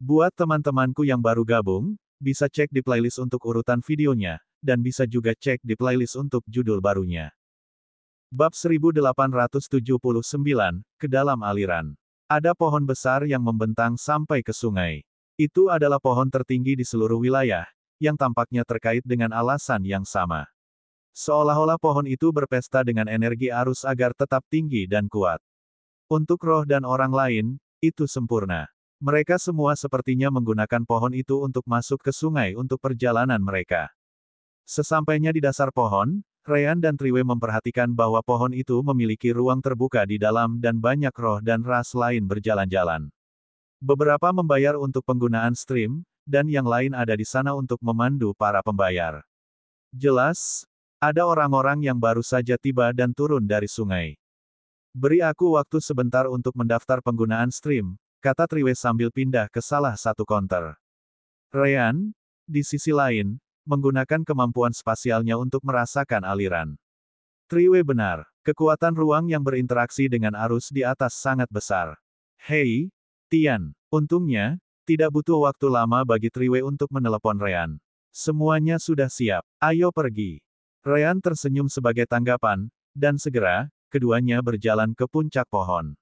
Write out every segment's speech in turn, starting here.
Buat teman-temanku yang baru gabung, bisa cek di playlist untuk urutan videonya, dan bisa juga cek di playlist untuk judul barunya. Bab 1879, ke dalam aliran. Ada pohon besar yang membentang sampai ke sungai. Itu adalah pohon tertinggi di seluruh wilayah, yang tampaknya terkait dengan alasan yang sama. Seolah-olah pohon itu berpesta dengan energi arus agar tetap tinggi dan kuat. Untuk roh dan orang lain, itu sempurna. Mereka semua sepertinya menggunakan pohon itu untuk masuk ke sungai untuk perjalanan mereka. Sesampainya di dasar pohon, Ryan dan Triwe memperhatikan bahwa pohon itu memiliki ruang terbuka di dalam dan banyak roh dan ras lain berjalan-jalan. Beberapa membayar untuk penggunaan stream, dan yang lain ada di sana untuk memandu para pembayar. Jelas, ada orang-orang yang baru saja tiba dan turun dari sungai. Beri aku waktu sebentar untuk mendaftar penggunaan stream, kata Triwe sambil pindah ke salah satu konter. Ryan, di sisi lain, menggunakan kemampuan spasialnya untuk merasakan aliran. Triwe benar, kekuatan ruang yang berinteraksi dengan arus di atas sangat besar. Hei, Tian, untungnya, tidak butuh waktu lama bagi Triwe untuk menelepon Ryan. Semuanya sudah siap, ayo pergi. Ryan tersenyum sebagai tanggapan, dan segera, keduanya berjalan ke puncak pohon.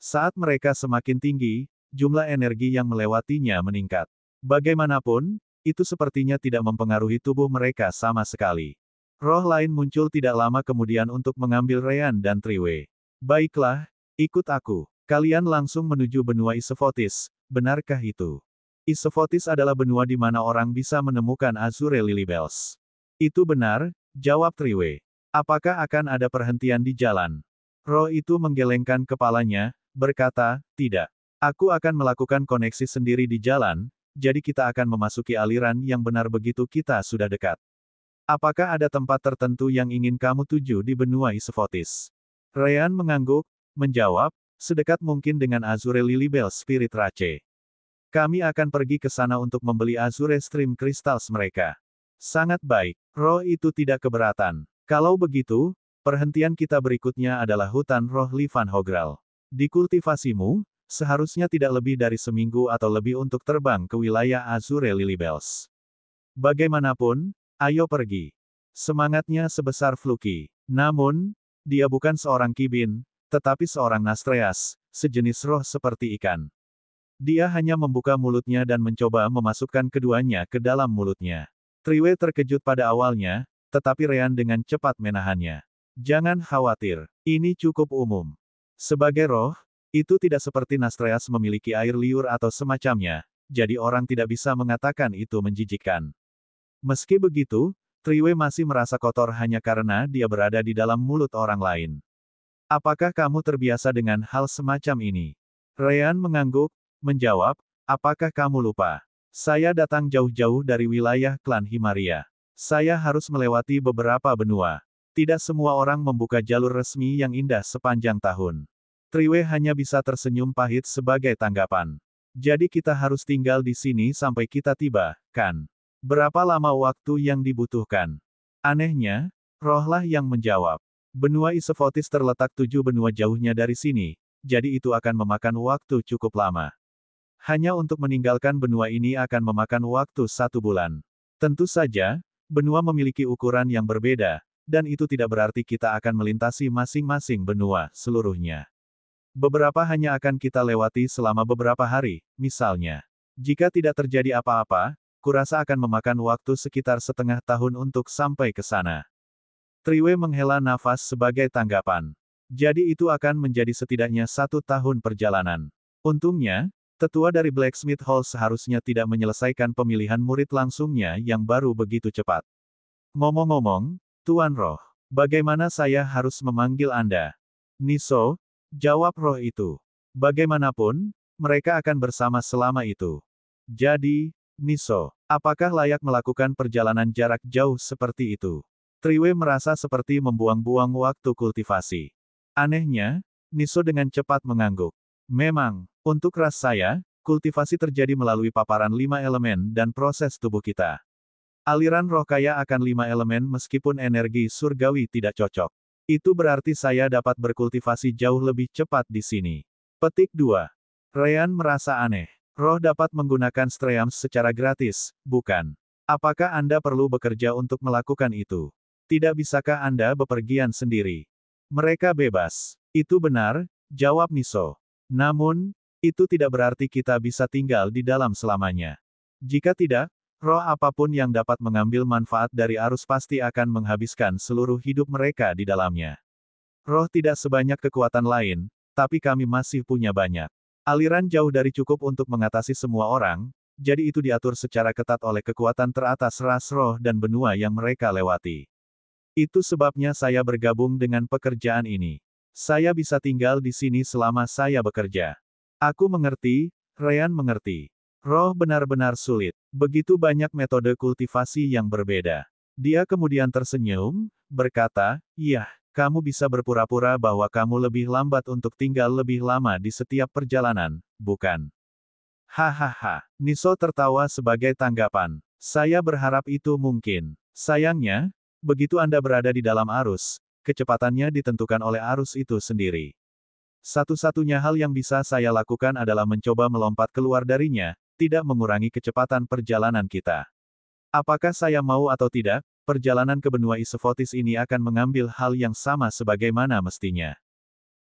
Saat mereka semakin tinggi, jumlah energi yang melewatinya meningkat. Bagaimanapun, itu sepertinya tidak mempengaruhi tubuh mereka sama sekali. Roh lain muncul tidak lama kemudian untuk mengambil Ryan dan Triwe. Baiklah, ikut aku. Kalian langsung menuju benua Isefotis, benarkah itu? Isefotis adalah benua di mana orang bisa menemukan Azure Lilybells. Itu benar, jawab Triwe. Apakah akan ada perhentian di jalan? Roh itu menggelengkan kepalanya, berkata, tidak. Aku akan melakukan koneksi sendiri di jalan, jadi kita akan memasuki aliran yang benar begitu kita sudah dekat. Apakah ada tempat tertentu yang ingin kamu tuju di benua Isefotis? Ryan mengangguk, menjawab, sedekat mungkin dengan Azure Lilybell Spirit Rache. Kami akan pergi ke sana untuk membeli Azure Stream Crystals mereka. Sangat baik, roh itu tidak keberatan. Kalau begitu, perhentian kita berikutnya adalah hutan roh Livan Hogral. Di kultivasimu, seharusnya tidak lebih dari seminggu atau lebih untuk terbang ke wilayah Azure Lilybells. Bagaimanapun, ayo pergi. Semangatnya sebesar Fluky. Namun, dia bukan seorang Kibin, tetapi seorang Nastreas, sejenis roh seperti ikan. Dia hanya membuka mulutnya dan mencoba memasukkan keduanya ke dalam mulutnya. Triwe terkejut pada awalnya, tetapi Ryan dengan cepat menahannya. Jangan khawatir, ini cukup umum. Sebagai roh, itu tidak seperti Nastreas memiliki air liur atau semacamnya, jadi orang tidak bisa mengatakan itu menjijikkan. Meski begitu, Triwe masih merasa kotor hanya karena dia berada di dalam mulut orang lain. Apakah kamu terbiasa dengan hal semacam ini? Ryan mengangguk, menjawab, apakah kamu lupa? Saya datang jauh-jauh dari wilayah klan Himaria. Saya harus melewati beberapa benua. Tidak semua orang membuka jalur resmi yang indah sepanjang tahun. Triwe hanya bisa tersenyum pahit sebagai tanggapan. Jadi kita harus tinggal di sini sampai kita tiba, kan? Berapa lama waktu yang dibutuhkan? Anehnya, rohlah yang menjawab. Benua Isefotis terletak 7 benua jauhnya dari sini, jadi itu akan memakan waktu cukup lama. Hanya untuk meninggalkan benua ini akan memakan waktu 1 bulan. Tentu saja, benua memiliki ukuran yang berbeda, dan itu tidak berarti kita akan melintasi masing-masing benua seluruhnya. Beberapa hanya akan kita lewati selama beberapa hari, misalnya. Jika tidak terjadi apa-apa, kurasa akan memakan waktu sekitar setengah tahun untuk sampai ke sana. Triwe menghela nafas sebagai tanggapan. Jadi itu akan menjadi setidaknya 1 tahun perjalanan. Untungnya, tetua dari Blacksmith Hall seharusnya tidak menyelesaikan pemilihan murid langsungnya yang baru begitu cepat. Ngomong-ngomong, Tuan Roh, bagaimana saya harus memanggil Anda? Niso, jawab roh itu. Bagaimanapun, mereka akan bersama selama itu. Jadi, Niso, apakah layak melakukan perjalanan jarak jauh seperti itu? Triwe merasa seperti membuang-buang waktu kultivasi. Anehnya, Niso dengan cepat mengangguk. Memang, untuk ras saya, kultivasi terjadi melalui paparan 5 elemen dan proses tubuh kita. Aliran roh kaya akan 5 elemen meskipun energi surgawi tidak cocok. Itu berarti saya dapat berkultivasi jauh lebih cepat di sini. Petik 2. Ryan merasa aneh. Roh dapat menggunakan streams secara gratis, bukan? Apakah Anda perlu bekerja untuk melakukan itu? Tidak bisakah Anda bepergian sendiri? Mereka bebas. Itu benar, jawab Niso. Namun, itu tidak berarti kita bisa tinggal di dalam selamanya. Jika tidak, roh apapun yang dapat mengambil manfaat dari arus pasti akan menghabiskan seluruh hidup mereka di dalamnya. Roh tidak sebanyak kekuatan lain, tapi kami masih punya banyak. Aliran jauh dari cukup untuk mengatasi semua orang, jadi itu diatur secara ketat oleh kekuatan teratas ras roh dan benua yang mereka lewati. Itu sebabnya saya bergabung dengan pekerjaan ini. Saya bisa tinggal di sini selama saya bekerja. Aku mengerti, Ryan mengerti. Roh benar-benar sulit. Begitu banyak metode kultivasi yang berbeda. Dia kemudian tersenyum, berkata, "Iya, kamu bisa berpura-pura bahwa kamu lebih lambat untuk tinggal lebih lama di setiap perjalanan, bukan?" Hahaha. Niso tertawa sebagai tanggapan. Saya berharap itu mungkin. Sayangnya, begitu Anda berada di dalam arus, kecepatannya ditentukan oleh arus itu sendiri. Satu-satunya hal yang bisa saya lakukan adalah mencoba melompat keluar darinya, tidak mengurangi kecepatan perjalanan kita. Apakah saya mau atau tidak, perjalanan ke benua Isefotis ini akan mengambil hal yang sama sebagaimana mestinya.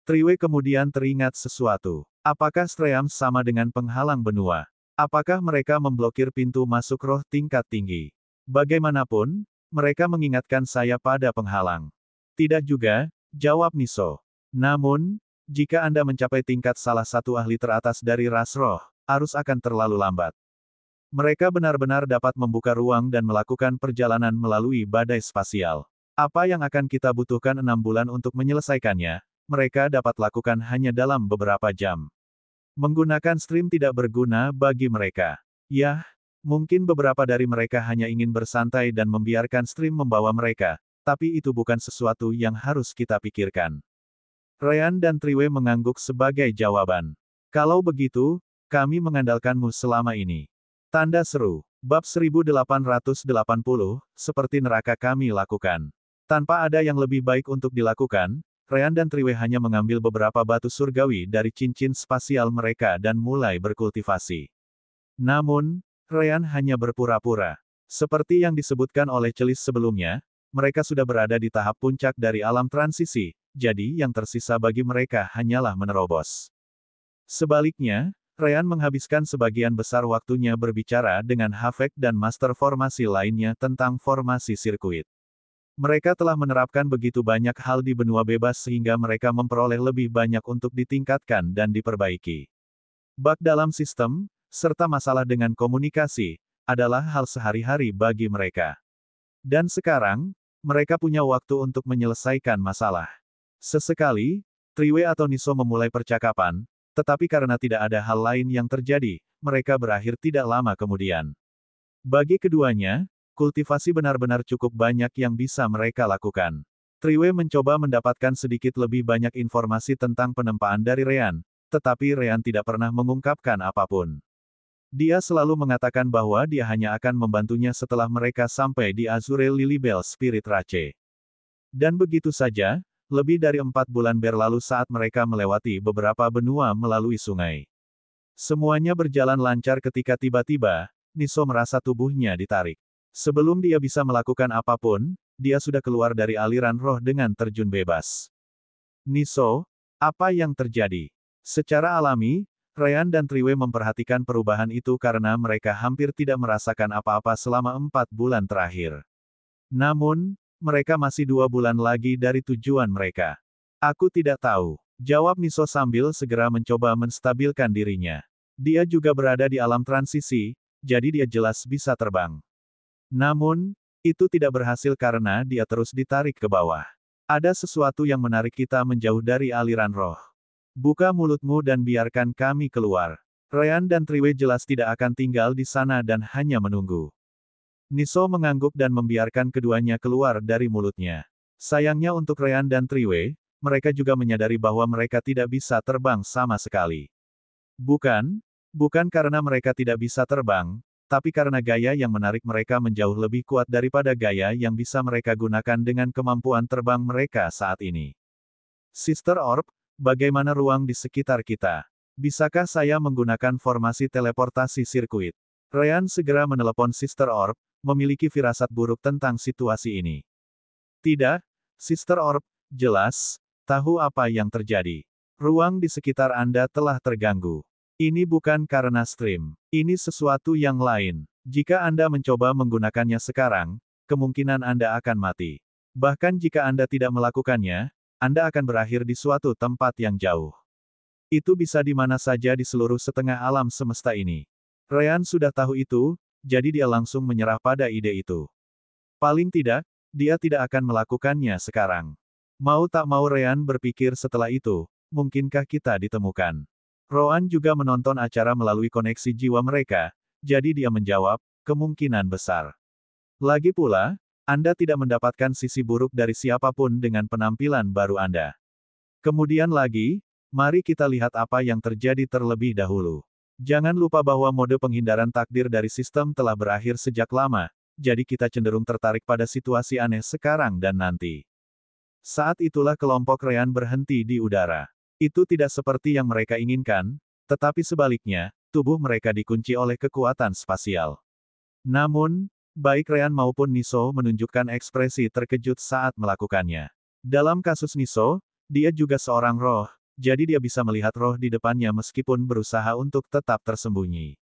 Triwe kemudian teringat sesuatu. Apakah streams sama dengan penghalang benua? Apakah mereka memblokir pintu masuk roh tingkat tinggi? Bagaimanapun, mereka mengingatkan saya pada penghalang. Tidak juga, jawab Niso. Namun, jika Anda mencapai tingkat salah satu ahli teratas dari ras roh, arus akan terlalu lambat. Mereka benar-benar dapat membuka ruang dan melakukan perjalanan melalui badai spasial. Apa yang akan kita butuhkan 6 bulan untuk menyelesaikannya, mereka dapat lakukan hanya dalam beberapa jam. Menggunakan stream tidak berguna bagi mereka. Yah, mungkin beberapa dari mereka hanya ingin bersantai dan membiarkan stream membawa mereka, tapi itu bukan sesuatu yang harus kita pikirkan. Ryan dan Triwe mengangguk sebagai jawaban. Kalau begitu, kami mengandalkanmu selama ini. Tanda seru. Bab 1880, seperti neraka kami lakukan. Tanpa ada yang lebih baik untuk dilakukan, Ryan dan Triwe hanya mengambil beberapa batu surgawi dari cincin spasial mereka dan mulai berkultivasi. Namun, Ryan hanya berpura-pura. Seperti yang disebutkan oleh Celis sebelumnya, mereka sudah berada di tahap puncak dari alam transisi, jadi yang tersisa bagi mereka hanyalah menerobos. Sebaliknya, Ryan menghabiskan sebagian besar waktunya berbicara dengan Havek dan master formasi lainnya tentang formasi sirkuit. Mereka telah menerapkan begitu banyak hal di benua bebas sehingga mereka memperoleh lebih banyak untuk ditingkatkan dan diperbaiki. Bug dalam sistem, serta masalah dengan komunikasi, adalah hal sehari-hari bagi mereka. Dan sekarang, mereka punya waktu untuk menyelesaikan masalah. Sesekali, Triwe atau Niso memulai percakapan, tetapi karena tidak ada hal lain yang terjadi, mereka berakhir tidak lama kemudian. Bagi keduanya, kultivasi benar-benar cukup banyak yang bisa mereka lakukan. Triwe mencoba mendapatkan sedikit lebih banyak informasi tentang penempaan dari Ryan, tetapi Ryan tidak pernah mengungkapkan apapun. Dia selalu mengatakan bahwa dia hanya akan membantunya setelah mereka sampai di Azure Lilybell Spirit Rache. Dan begitu saja, lebih dari 4 bulan berlalu saat mereka melewati beberapa benua melalui sungai. Semuanya berjalan lancar ketika tiba-tiba, Niso merasa tubuhnya ditarik. Sebelum dia bisa melakukan apapun, dia sudah keluar dari aliran roh dengan terjun bebas. Niso, apa yang terjadi? Secara alami, Ryan dan Triwe memperhatikan perubahan itu karena mereka hampir tidak merasakan apa-apa selama 4 bulan terakhir. Namun, mereka masih 2 bulan lagi dari tujuan mereka. Aku tidak tahu, jawab Niso sambil segera mencoba menstabilkan dirinya. Dia juga berada di alam transisi, jadi dia jelas bisa terbang. Namun, itu tidak berhasil karena dia terus ditarik ke bawah. Ada sesuatu yang menarik kita menjauh dari aliran roh. Buka mulutmu dan biarkan kami keluar. Ryan dan Triwe jelas tidak akan tinggal di sana dan hanya menunggu. Niso mengangguk dan membiarkan keduanya keluar dari mulutnya. Sayangnya untuk Ryan dan Triwe, mereka juga menyadari bahwa mereka tidak bisa terbang sama sekali. Bukan karena mereka tidak bisa terbang, tapi karena gaya yang menarik mereka menjauh lebih kuat daripada gaya yang bisa mereka gunakan dengan kemampuan terbang mereka saat ini. Sister Orb, bagaimana ruang di sekitar kita? Bisakah saya menggunakan formasi teleportasi sirkuit? Ryan segera menelepon Sister Orb, memiliki firasat buruk tentang situasi ini. Tidak, Sister Orb, jelas, tahu apa yang terjadi. Ruang di sekitar Anda telah terganggu. Ini bukan karena stream. Ini sesuatu yang lain. Jika Anda mencoba menggunakannya sekarang, kemungkinan Anda akan mati. Bahkan jika Anda tidak melakukannya, Anda akan berakhir di suatu tempat yang jauh. Itu bisa di mana saja di seluruh setengah alam semesta ini. Ryan sudah tahu itu, jadi dia langsung menyerah pada ide itu. Paling tidak, dia tidak akan melakukannya sekarang. Mau tak mau Ryan berpikir setelah itu, mungkinkah kita ditemukan? Roan juga menonton acara melalui koneksi jiwa mereka, jadi dia menjawab, kemungkinan besar. Lagi pula, Anda tidak mendapatkan sisi buruk dari siapapun dengan penampilan baru Anda. Kemudian lagi, mari kita lihat apa yang terjadi terlebih dahulu. Jangan lupa bahwa mode penghindaran takdir dari sistem telah berakhir sejak lama, jadi kita cenderung tertarik pada situasi aneh sekarang dan nanti. Saat itulah kelompok Ryan berhenti di udara. Itu tidak seperti yang mereka inginkan, tetapi sebaliknya, tubuh mereka dikunci oleh kekuatan spasial. Namun, baik Ryan maupun Niso menunjukkan ekspresi terkejut saat melakukannya. Dalam kasus Niso, dia juga seorang roh, jadi dia bisa melihat roh di depannya meskipun berusaha untuk tetap tersembunyi.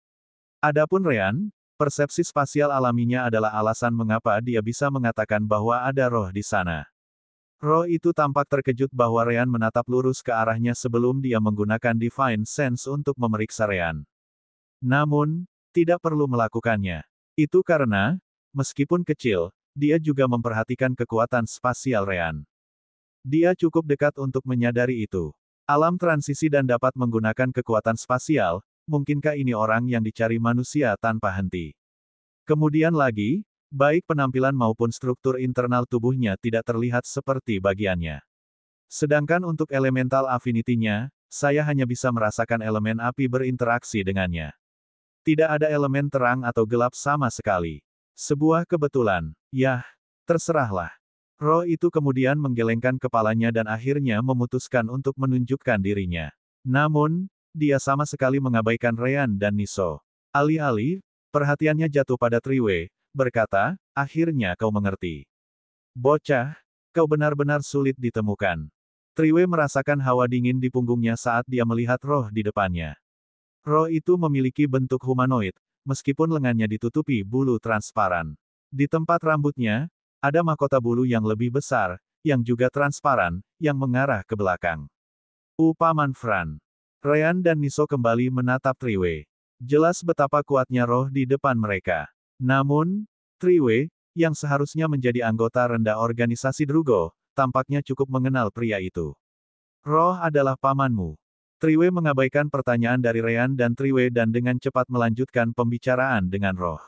Adapun Ryan, persepsi spasial alaminya adalah alasan mengapa dia bisa mengatakan bahwa ada roh di sana. Roh itu tampak terkejut bahwa Ryan menatap lurus ke arahnya sebelum dia menggunakan Divine Sense untuk memeriksa Ryan. Namun, tidak perlu melakukannya. Itu karena, meskipun kecil, dia juga memperhatikan kekuatan spasial Ryan. Dia cukup dekat untuk menyadari itu. Alam transisi dan dapat menggunakan kekuatan spasial, mungkinkah ini orang yang dicari manusia tanpa henti? Kemudian lagi, baik penampilan maupun struktur internal tubuhnya tidak terlihat seperti bagiannya. Sedangkan untuk elemental affinity-nya, saya hanya bisa merasakan elemen api berinteraksi dengannya. Tidak ada elemen terang atau gelap sama sekali. Sebuah kebetulan. Yah, terserahlah. Roh itu kemudian menggelengkan kepalanya dan akhirnya memutuskan untuk menunjukkan dirinya. Namun, dia sama sekali mengabaikan Ryan dan Niso. Alih-alih, perhatiannya jatuh pada Triwei, berkata, akhirnya kau mengerti. Bocah, kau benar-benar sulit ditemukan. Triwei merasakan hawa dingin di punggungnya saat dia melihat roh di depannya. Roh itu memiliki bentuk humanoid, meskipun lengannya ditutupi bulu transparan. Di tempat rambutnya, ada mahkota bulu yang lebih besar, yang juga transparan, yang mengarah ke belakang. Paman Fran. Ryan dan Niso kembali menatap Triwei. Jelas betapa kuatnya roh di depan mereka. Namun, Triwei, yang seharusnya menjadi anggota rendah organisasi Drugo, tampaknya cukup mengenal pria itu. Roh adalah pamanmu. Triwei mengabaikan pertanyaan dari Ryan dan Triwei dan dengan cepat melanjutkan pembicaraan dengan roh.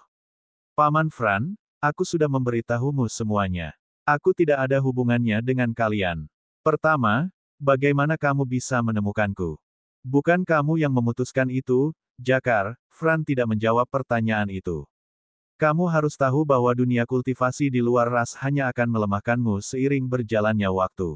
Paman Fran, aku sudah memberitahumu semuanya. Aku tidak ada hubungannya dengan kalian. Pertama, bagaimana kamu bisa menemukanku? Bukan kamu yang memutuskan itu, Jakar. Fran tidak menjawab pertanyaan itu. Kamu harus tahu bahwa dunia kultivasi di luar ras hanya akan melemahkanmu seiring berjalannya waktu.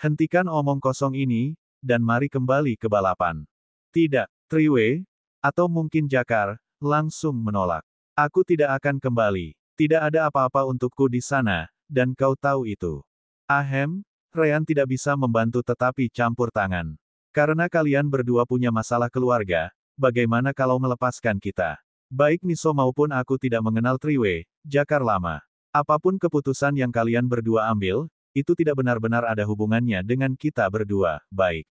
Hentikan omong kosong ini, dan mari kembali ke balapan. Tidak, Triwei, atau mungkin Jakar, langsung menolak. Aku tidak akan kembali. Tidak ada apa-apa untukku di sana, dan kau tahu itu. Ahem, Ryan tidak bisa membantu tetapi campur tangan. Karena kalian berdua punya masalah keluarga, bagaimana kalau melepaskan kita? Baik Niso maupun aku tidak mengenal Triwei, Jakar lama. Apapun keputusan yang kalian berdua ambil, itu tidak benar-benar ada hubungannya dengan kita berdua, baik.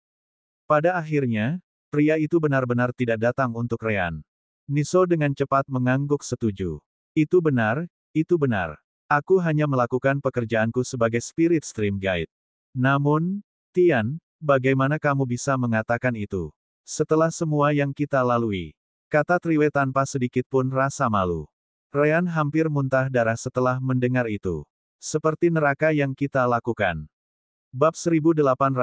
Pada akhirnya, pria itu benar-benar tidak datang untuk Ryan. Niso dengan cepat mengangguk setuju. Itu benar, itu benar. Aku hanya melakukan pekerjaanku sebagai Spirit Stream Guide. Namun, Tian, bagaimana kamu bisa mengatakan itu? Setelah semua yang kita lalui, kata Triwei tanpa sedikit pun rasa malu. Ryan hampir muntah darah setelah mendengar itu. Seperti neraka yang kita lakukan. Bab 1881,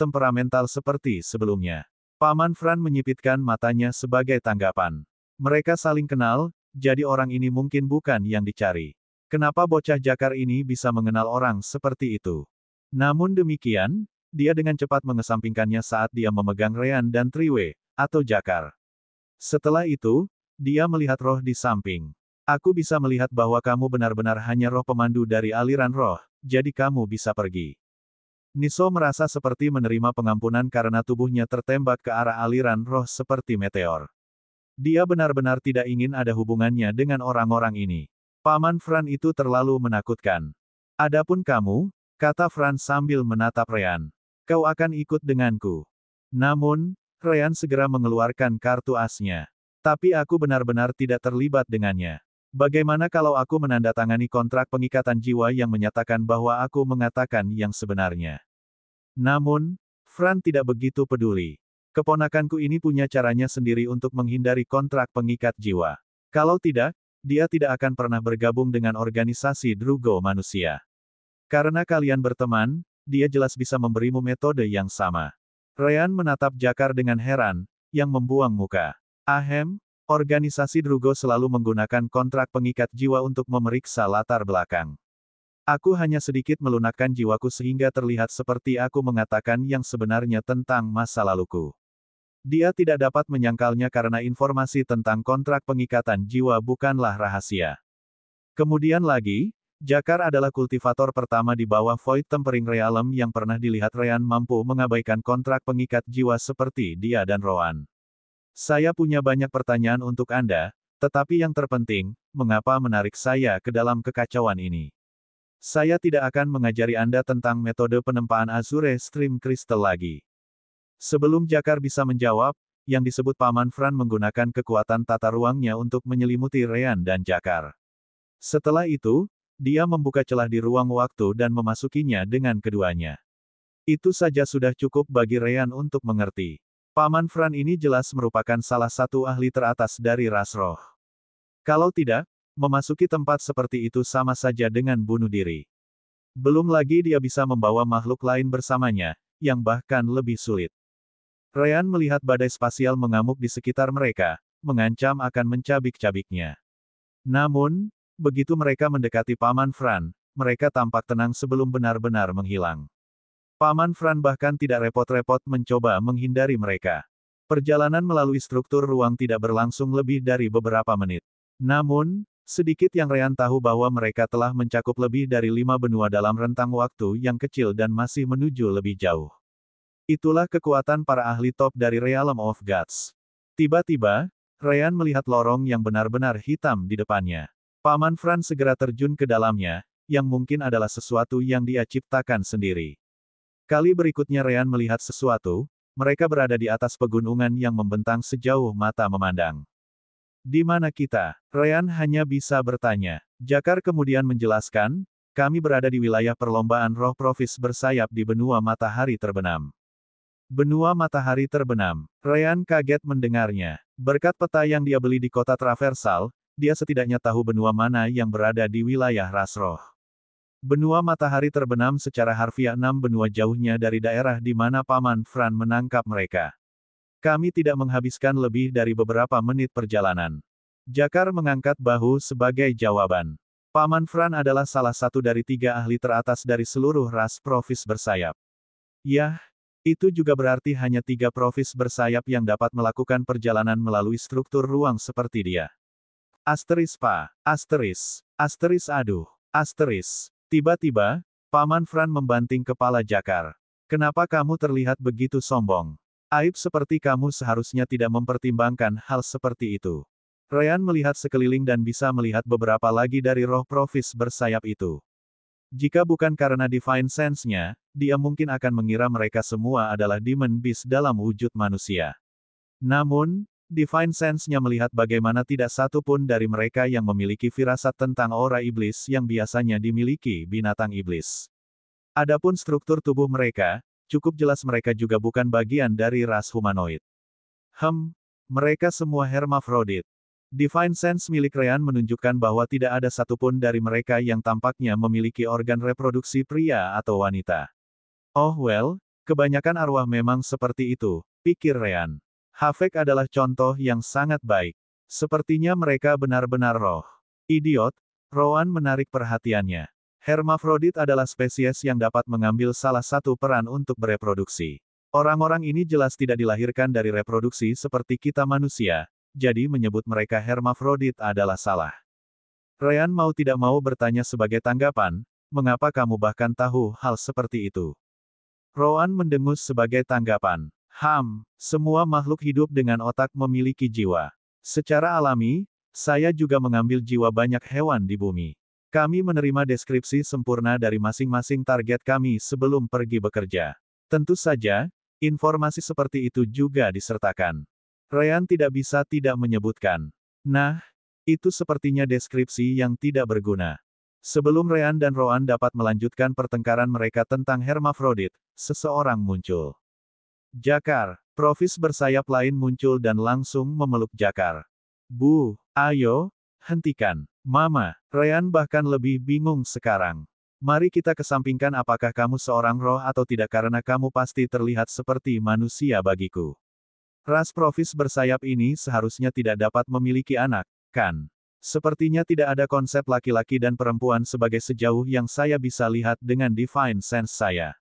temperamental seperti sebelumnya. Paman Fran menyipitkan matanya sebagai tanggapan. Mereka saling kenal, jadi orang ini mungkin bukan yang dicari. Kenapa bocah Jakar ini bisa mengenal orang seperti itu? Namun demikian, dia dengan cepat mengesampingkannya saat dia memegang Ryan dan Triwe, atau Jakar. Setelah itu, dia melihat roh di samping. Aku bisa melihat bahwa kamu benar-benar hanya roh pemandu dari aliran roh, jadi kamu bisa pergi. Niso merasa seperti menerima pengampunan karena tubuhnya tertembak ke arah aliran roh seperti meteor. Dia benar-benar tidak ingin ada hubungannya dengan orang-orang ini. Paman Fran itu terlalu menakutkan. Adapun kamu, kata Fran sambil menatap Ryan. Kau akan ikut denganku. Namun, Ryan segera mengeluarkan kartu asnya. Tapi aku benar-benar tidak terlibat dengannya. Bagaimana kalau aku menandatangani kontrak pengikatan jiwa yang menyatakan bahwa aku mengatakan yang sebenarnya? Namun, Fran tidak begitu peduli. Keponakanku ini punya caranya sendiri untuk menghindari kontrak pengikat jiwa. Kalau tidak, dia tidak akan pernah bergabung dengan organisasi Drugo manusia. Karena kalian berteman, dia jelas bisa memberimu metode yang sama. Ryan menatap Jakar dengan heran, yang membuang muka. Ahem, organisasi Drugo selalu menggunakan kontrak pengikat jiwa untuk memeriksa latar belakang. Aku hanya sedikit melunakkan jiwaku sehingga terlihat seperti aku mengatakan yang sebenarnya tentang masa laluku. Dia tidak dapat menyangkalnya karena informasi tentang kontrak pengikatan jiwa bukanlah rahasia. Kemudian lagi, Jakar adalah kultivator pertama di bawah Void Tempering Realm yang pernah dilihat Ryan mampu mengabaikan kontrak pengikat jiwa seperti dia dan Rowan. Saya punya banyak pertanyaan untuk Anda, tetapi yang terpenting, mengapa menarik saya ke dalam kekacauan ini? Saya tidak akan mengajari Anda tentang metode penempaan Azure Stream Crystal lagi. Sebelum Jakar bisa menjawab, yang disebut Paman Fran menggunakan kekuatan tata ruangnya untuk menyelimuti Ryan dan Jakar. Setelah itu, dia membuka celah di ruang waktu dan memasukinya dengan keduanya. Itu saja sudah cukup bagi Ryan untuk mengerti. Paman Fran ini jelas merupakan salah satu ahli teratas dari ras roh. Kalau tidak, memasuki tempat seperti itu sama saja dengan bunuh diri. Belum lagi dia bisa membawa makhluk lain bersamanya, yang bahkan lebih sulit. Ryan melihat badai spasial mengamuk di sekitar mereka, mengancam akan mencabik-cabiknya. Namun, begitu mereka mendekati Paman Fran, mereka tampak tenang sebelum benar-benar menghilang. Paman Fran bahkan tidak repot-repot mencoba menghindari mereka. Perjalanan melalui struktur ruang tidak berlangsung lebih dari beberapa menit. Namun, sedikit yang Ryan tahu bahwa mereka telah mencakup lebih dari 5 benua dalam rentang waktu yang kecil dan masih menuju lebih jauh. Itulah kekuatan para ahli top dari Realm of Gods. Tiba-tiba, Ryan melihat lorong yang benar-benar hitam di depannya. Paman Fran segera terjun ke dalamnya, yang mungkin adalah sesuatu yang dia ciptakan sendiri. Kali berikutnya Ryan melihat sesuatu, mereka berada di atas pegunungan yang membentang sejauh mata memandang. Di mana kita? Ryan hanya bisa bertanya. Jakar kemudian menjelaskan, kami berada di wilayah perlombaan roh profis bersayap di benua matahari terbenam. Benua matahari terbenam. Ryan kaget mendengarnya. Berkat peta yang dia beli di kota Traversal, dia setidaknya tahu benua mana yang berada di wilayah ras roh. Benua matahari terbenam secara harfiah 6 benua jauhnya dari daerah di mana Paman Fran menangkap mereka. Kami tidak menghabiskan lebih dari beberapa menit perjalanan. Jakar mengangkat bahu sebagai jawaban. Paman Fran adalah salah satu dari 3 ahli teratas dari seluruh ras profis bersayap. Yah, itu juga berarti hanya 3 profis bersayap yang dapat melakukan perjalanan melalui struktur ruang seperti dia. Asteris pa, asteris aduh, asteris. Tiba-tiba, Paman Fran membanting kepala Jakar. Kenapa kamu terlihat begitu sombong? Aib seperti kamu seharusnya tidak mempertimbangkan hal seperti itu. Ryan melihat sekeliling dan bisa melihat beberapa lagi dari roh profis bersayap itu. Jika bukan karena Divine Sense-nya, dia mungkin akan mengira mereka semua adalah Demon Beast dalam wujud manusia. Namun, Divine Sense-nya melihat bagaimana tidak satu pun dari mereka yang memiliki firasat tentang aura iblis yang biasanya dimiliki binatang iblis. Adapun struktur tubuh mereka, cukup jelas mereka juga bukan bagian dari ras humanoid. Mereka semua hermafrodit. Divine Sense milik Ryan menunjukkan bahwa tidak ada satupun dari mereka yang tampaknya memiliki organ reproduksi pria atau wanita. Oh well, kebanyakan arwah memang seperti itu, pikir Ryan. Havek adalah contoh yang sangat baik. Sepertinya mereka benar-benar roh. Idiot, Rowan menarik perhatiannya. Hermafrodit adalah spesies yang dapat mengambil salah satu peran untuk bereproduksi. Orang-orang ini jelas tidak dilahirkan dari reproduksi seperti kita manusia, jadi menyebut mereka hermafrodit adalah salah. Ryan mau tidak mau bertanya sebagai tanggapan, mengapa kamu bahkan tahu hal seperti itu? Rowan mendengus sebagai tanggapan. Semua makhluk hidup dengan otak memiliki jiwa. Secara alami, saya juga mengambil jiwa banyak hewan di bumi. Kami menerima deskripsi sempurna dari masing-masing target kami sebelum pergi bekerja. Tentu saja, informasi seperti itu juga disertakan. Ryan tidak bisa tidak menyebutkan. Nah, itu sepertinya deskripsi yang tidak berguna. Sebelum Ryan dan Rowan dapat melanjutkan pertengkaran mereka tentang hermafrodit, seseorang muncul. Jakar, Profis bersayap lain muncul dan langsung memeluk Jakar. Bu, ayo, hentikan. Mama, Ryan bahkan lebih bingung sekarang. Mari kita kesampingkan apakah kamu seorang roh atau tidak karena kamu pasti terlihat seperti manusia bagiku. Ras Profis bersayap ini seharusnya tidak dapat memiliki anak, kan? Sepertinya tidak ada konsep laki-laki dan perempuan sebagai sejauh yang saya bisa lihat dengan divine sense saya.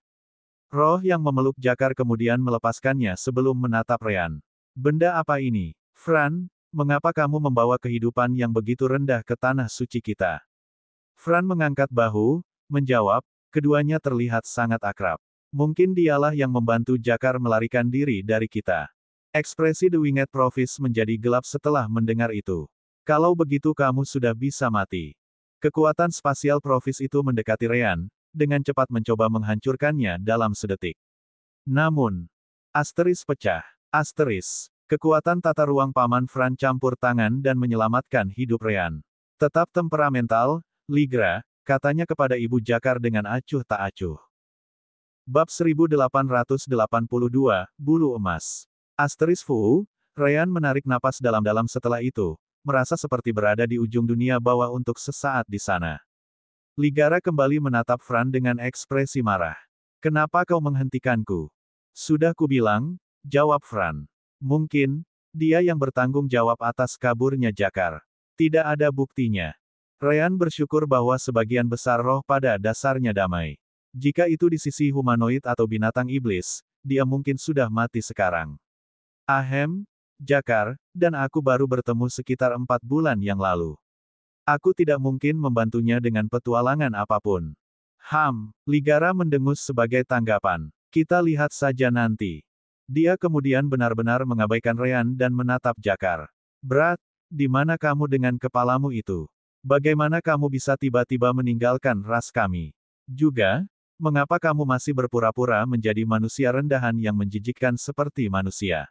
Roh yang memeluk Jakar kemudian melepaskannya sebelum menatap Ryan. Benda apa ini? Fran, mengapa kamu membawa kehidupan yang begitu rendah ke tanah suci kita? Fran mengangkat bahu, menjawab, keduanya terlihat sangat akrab. Mungkin dialah yang membantu Jakar melarikan diri dari kita. Ekspresi The Winged Profis menjadi gelap setelah mendengar itu. Kalau begitu kamu sudah bisa mati. Kekuatan spasial Profis itu mendekati Ryan, dengan cepat mencoba menghancurkannya dalam sedetik. Namun, asteris pecah. Asteris. Kekuatan tata ruang Paman Fran campur tangan dan menyelamatkan hidup Ryan. Tetap temperamental, Ligra, katanya kepada Ibu Jakar dengan acuh tak acuh. Bab 1882, Bulu Emas. Asteris Fu, Ryan menarik napas dalam-dalam setelah itu, merasa seperti berada di ujung dunia bawah untuk sesaat di sana. Ligara kembali menatap Fran dengan ekspresi marah. Kenapa kau menghentikanku? Sudah kubilang, jawab Fran. Mungkin, dia yang bertanggung jawab atas kaburnya Jakar. Tidak ada buktinya. Ryan bersyukur bahwa sebagian besar roh pada dasarnya damai. Jika itu di sisi humanoid atau binatang iblis, dia mungkin sudah mati sekarang. Jakar, dan aku baru bertemu sekitar 4 bulan yang lalu. Aku tidak mungkin membantunya dengan petualangan apapun. Ligara mendengus sebagai tanggapan. Kita lihat saja nanti. Dia kemudian benar-benar mengabaikan Ryan dan menatap Jakar. Berat, di mana kamu dengan kepalamu itu? Bagaimana kamu bisa tiba-tiba meninggalkan ras kami? Juga, mengapa kamu masih berpura-pura menjadi manusia rendahan yang menjijikkan seperti manusia?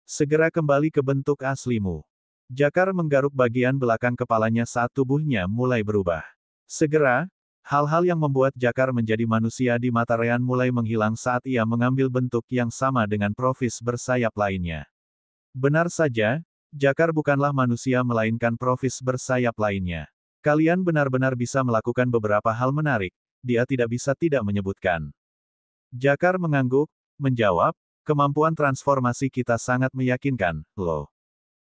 Segera kembali ke bentuk aslimu. Jakar menggaruk bagian belakang kepalanya saat tubuhnya mulai berubah. Segera, hal-hal yang membuat Jakar menjadi manusia di mata Ryan mulai menghilang saat ia mengambil bentuk yang sama dengan Profis bersayap lainnya. Benar saja, Jakar bukanlah manusia melainkan Profis bersayap lainnya. Kalian benar-benar bisa melakukan beberapa hal menarik, dia tidak bisa tidak menyebutkan. Jakar mengangguk, menjawab, kemampuan transformasi kita sangat meyakinkan, loh.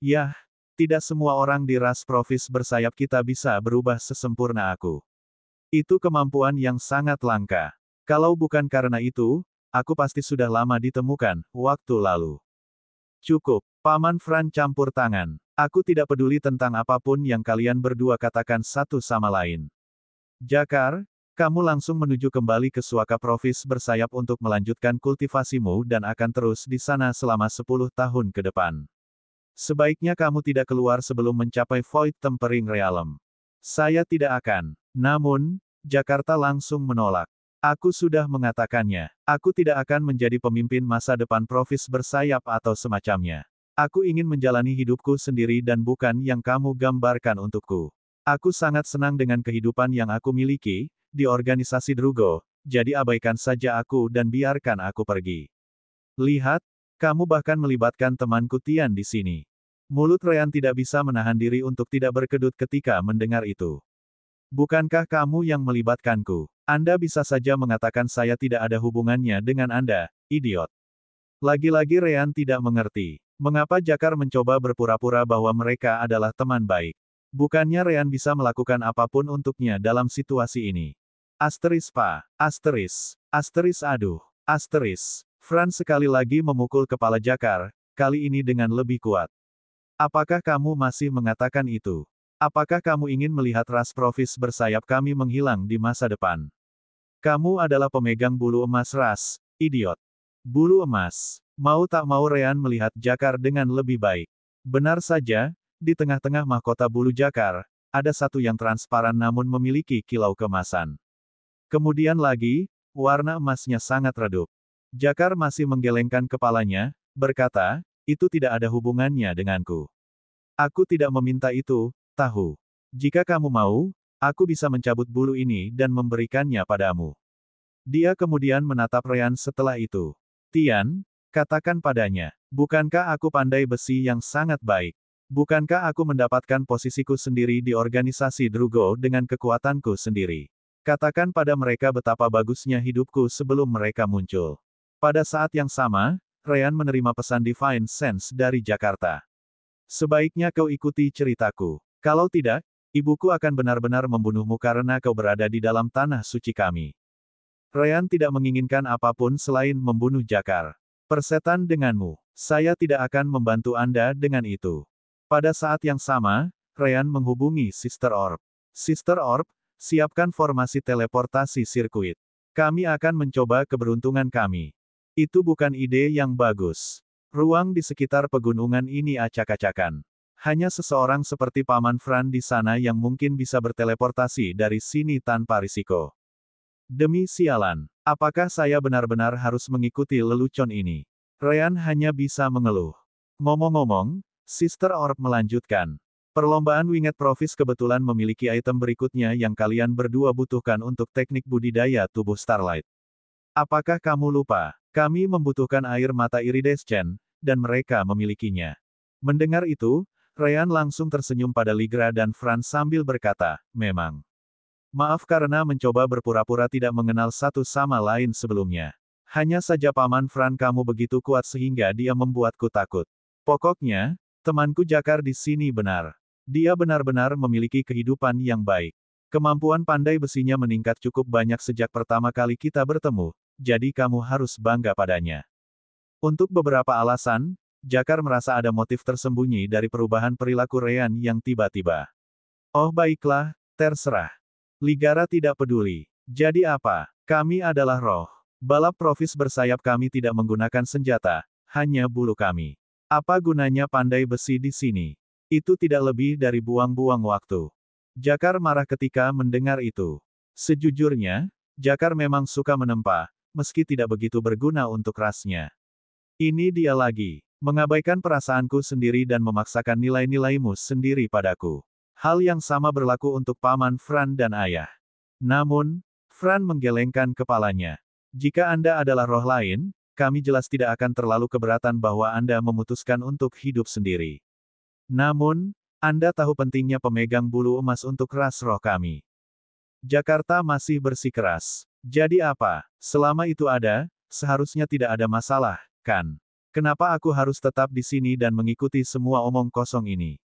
Yah. Tidak semua orang di ras Profis bersayap kita bisa berubah sesempurna aku. Itu kemampuan yang sangat langka. Kalau bukan karena itu, aku pasti sudah lama ditemukan, waktu lalu. Cukup, Paman Fran campur tangan. Aku tidak peduli tentang apapun yang kalian berdua katakan satu sama lain. Jakar, kamu langsung menuju kembali ke Suaka Profis bersayap untuk melanjutkan kultivasimu dan akan terus di sana selama 10 tahun ke depan. Sebaiknya kamu tidak keluar sebelum mencapai Void Tempering Realm. Saya tidak akan. Namun, Jakarta langsung menolak. Aku sudah mengatakannya. Aku tidak akan menjadi pemimpin masa depan Profis bersayap atau semacamnya. Aku ingin menjalani hidupku sendiri dan bukan yang kamu gambarkan untukku. Aku sangat senang dengan kehidupan yang aku miliki, di organisasi Drugo, jadi abaikan saja aku dan biarkan aku pergi. Lihat, kamu bahkan melibatkan temanku Tian di sini. Mulut Ryan tidak bisa menahan diri untuk tidak berkedut ketika mendengar itu. Bukankah kamu yang melibatkanku? Anda bisa saja mengatakan saya tidak ada hubungannya dengan Anda, idiot. Lagi-lagi Ryan tidak mengerti. Mengapa Jakar mencoba berpura-pura bahwa mereka adalah teman baik? Bukannya Ryan bisa melakukan apapun untuknya dalam situasi ini. Asteris pa. Asteris aduh. Asteris. Franz sekali lagi memukul kepala Jakar, kali ini dengan lebih kuat. Apakah kamu masih mengatakan itu? Apakah kamu ingin melihat ras profis bersayap kami menghilang di masa depan? Kamu adalah pemegang bulu emas ras, idiot. Bulu emas. Mau tak mau Ryan melihat Jakar dengan lebih baik. Benar saja, di tengah-tengah mahkota bulu Jakar, ada satu yang transparan namun memiliki kilau kemasan. Kemudian lagi, warna emasnya sangat redup. Jakar masih menggelengkan kepalanya, berkata, itu tidak ada hubungannya denganku. Aku tidak meminta itu, tahu. Jika kamu mau, aku bisa mencabut bulu ini dan memberikannya padamu. Dia kemudian menatap Ryan setelah itu. Tian, katakan padanya, bukankah aku pandai besi yang sangat baik? Bukankah aku mendapatkan posisiku sendiri di organisasi Drugo dengan kekuatanku sendiri? Katakan pada mereka betapa bagusnya hidupku sebelum mereka muncul. Pada saat yang sama, Ryan menerima pesan Divine Sense dari Jakarta. Sebaiknya kau ikuti ceritaku. Kalau tidak, ibuku akan benar-benar membunuhmu karena kau berada di dalam tanah suci kami. Ryan tidak menginginkan apapun selain membunuh Jakar. Persetan denganmu. Saya tidak akan membantu Anda dengan itu. Pada saat yang sama, Ryan menghubungi Sister Orb. Sister Orb, siapkan formasi teleportasi sirkuit. Kami akan mencoba keberuntungan kami. Itu bukan ide yang bagus. Ruang di sekitar pegunungan ini acak-acakan. Hanya seseorang seperti Paman Fran di sana yang mungkin bisa berteleportasi dari sini tanpa risiko. Demi sialan, apakah saya benar-benar harus mengikuti lelucon ini? Ryan hanya bisa mengeluh. Ngomong-ngomong, Sister Orb melanjutkan. Perlombaan Winged Profis kebetulan memiliki item berikutnya yang kalian berdua butuhkan untuk teknik budidaya tubuh Starlight. Apakah kamu lupa? Kami membutuhkan air mata iridescent, dan mereka memilikinya. Mendengar itu, Ryan langsung tersenyum pada Ligra dan Franz sambil berkata, memang. Maaf karena mencoba berpura-pura tidak mengenal satu sama lain sebelumnya. Hanya saja Paman Fran kamu begitu kuat sehingga dia membuatku takut. Pokoknya, temanku Jakar di sini benar. Dia benar-benar memiliki kehidupan yang baik. Kemampuan pandai besinya meningkat cukup banyak sejak pertama kali kita bertemu, jadi kamu harus bangga padanya. Untuk beberapa alasan, Jakar merasa ada motif tersembunyi dari perubahan perilaku Ryan yang tiba-tiba. Oh baiklah, terserah. Ligara tidak peduli. Jadi apa? Kami adalah roh. Balap profis bersayap kami tidak menggunakan senjata, hanya bulu kami. Apa gunanya pandai besi di sini? Itu tidak lebih dari buang-buang waktu. Jakar marah ketika mendengar itu. Sejujurnya, Jakar memang suka menempa, meski tidak begitu berguna untuk rasnya. Ini dia lagi, mengabaikan perasaanku sendiri dan memaksakan nilai-nilaimu sendiri padaku. Hal yang sama berlaku untuk Paman Fran dan Ayah. Namun, Fran menggelengkan kepalanya. Jika Anda adalah roh lain, kami jelas tidak akan terlalu keberatan bahwa Anda memutuskan untuk hidup sendiri. Namun, Anda tahu pentingnya pemegang bulu emas untuk ras roh kami. Jakarta masih bersikeras. Jadi apa? Selama itu ada, seharusnya tidak ada masalah, kan? Kenapa aku harus tetap di sini dan mengikuti semua omong kosong ini?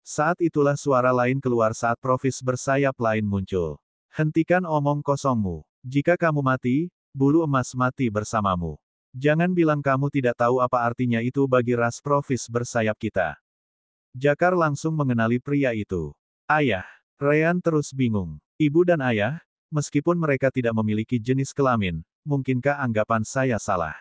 Saat itulah suara lain keluar saat profis bersayap lain muncul. Hentikan omong kosongmu. Jika kamu mati, bulu emas mati bersamamu. Jangan bilang kamu tidak tahu apa artinya itu bagi ras profis bersayap kita. Jakar langsung mengenali pria itu. Ayah. Ryan terus bingung. Ibu dan ayah, meskipun mereka tidak memiliki jenis kelamin, mungkinkah anggapan saya salah?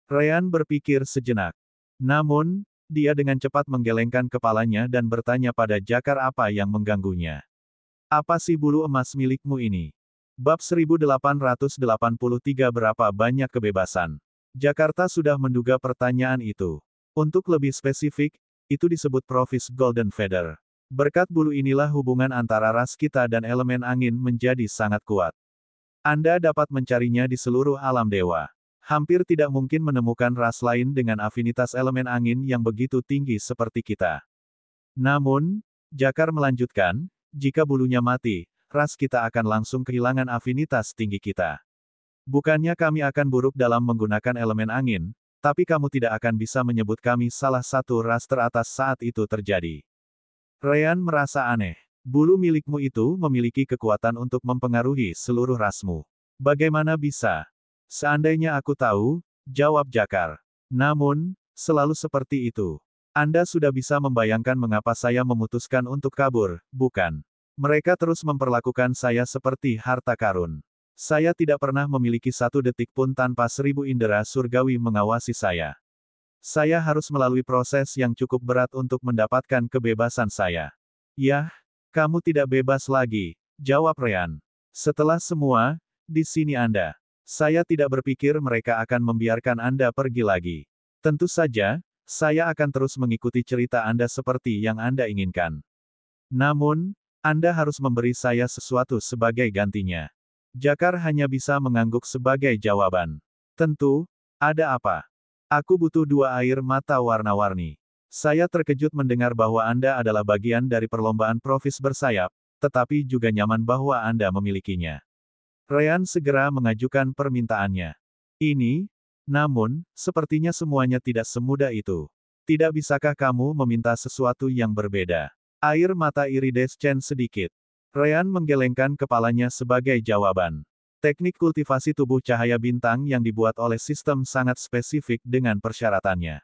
Ryan berpikir sejenak. Namun, dia dengan cepat menggelengkan kepalanya dan bertanya pada Jakar apa yang mengganggunya. Apa sih bulu emas milikmu ini? Bab 1883 Berapa banyak kebebasan? Jakarta sudah menduga pertanyaan itu. Untuk lebih spesifik, itu disebut Profis Golden Feather. Berkat bulu inilah hubungan antara ras kita dan elemen angin menjadi sangat kuat. Anda dapat mencarinya di seluruh alam dewa. Hampir tidak mungkin menemukan ras lain dengan afinitas elemen angin yang begitu tinggi seperti kita. Namun, Jakar melanjutkan, jika bulunya mati, ras kita akan langsung kehilangan afinitas tinggi kita. Bukannya kami akan buruk dalam menggunakan elemen angin, tapi kamu tidak akan bisa menyebut kami salah satu ras teratas saat itu terjadi. Ryan merasa aneh. Bulu milikmu itu memiliki kekuatan untuk mempengaruhi seluruh rasmu. Bagaimana bisa? Seandainya aku tahu, jawab Jakar. Namun, selalu seperti itu. Anda sudah bisa membayangkan mengapa saya memutuskan untuk kabur, bukan? Mereka terus memperlakukan saya seperti harta karun. Saya tidak pernah memiliki satu detik pun tanpa 1000 indera surgawi mengawasi saya. Saya harus melalui proses yang cukup berat untuk mendapatkan kebebasan saya. Yah, kamu tidak bebas lagi, jawab Ryan. Setelah semua, di sini Anda. Saya tidak berpikir mereka akan membiarkan Anda pergi lagi. Tentu saja, saya akan terus mengikuti cerita Anda seperti yang Anda inginkan. Namun, Anda harus memberi saya sesuatu sebagai gantinya. Jakar hanya bisa mengangguk sebagai jawaban. Tentu, ada apa? Aku butuh 2 air mata warna-warni. Saya terkejut mendengar bahwa Anda adalah bagian dari perlombaan profis bersayap, tetapi juga nyaman bahwa Anda memilikinya. Ryan segera mengajukan permintaannya. Namun, sepertinya semuanya tidak semudah itu. Tidak bisakah kamu meminta sesuatu yang berbeda? Air mata iridescen sedikit. Ryan menggelengkan kepalanya sebagai jawaban. Teknik kultivasi tubuh cahaya bintang yang dibuat oleh sistem sangat spesifik dengan persyaratannya.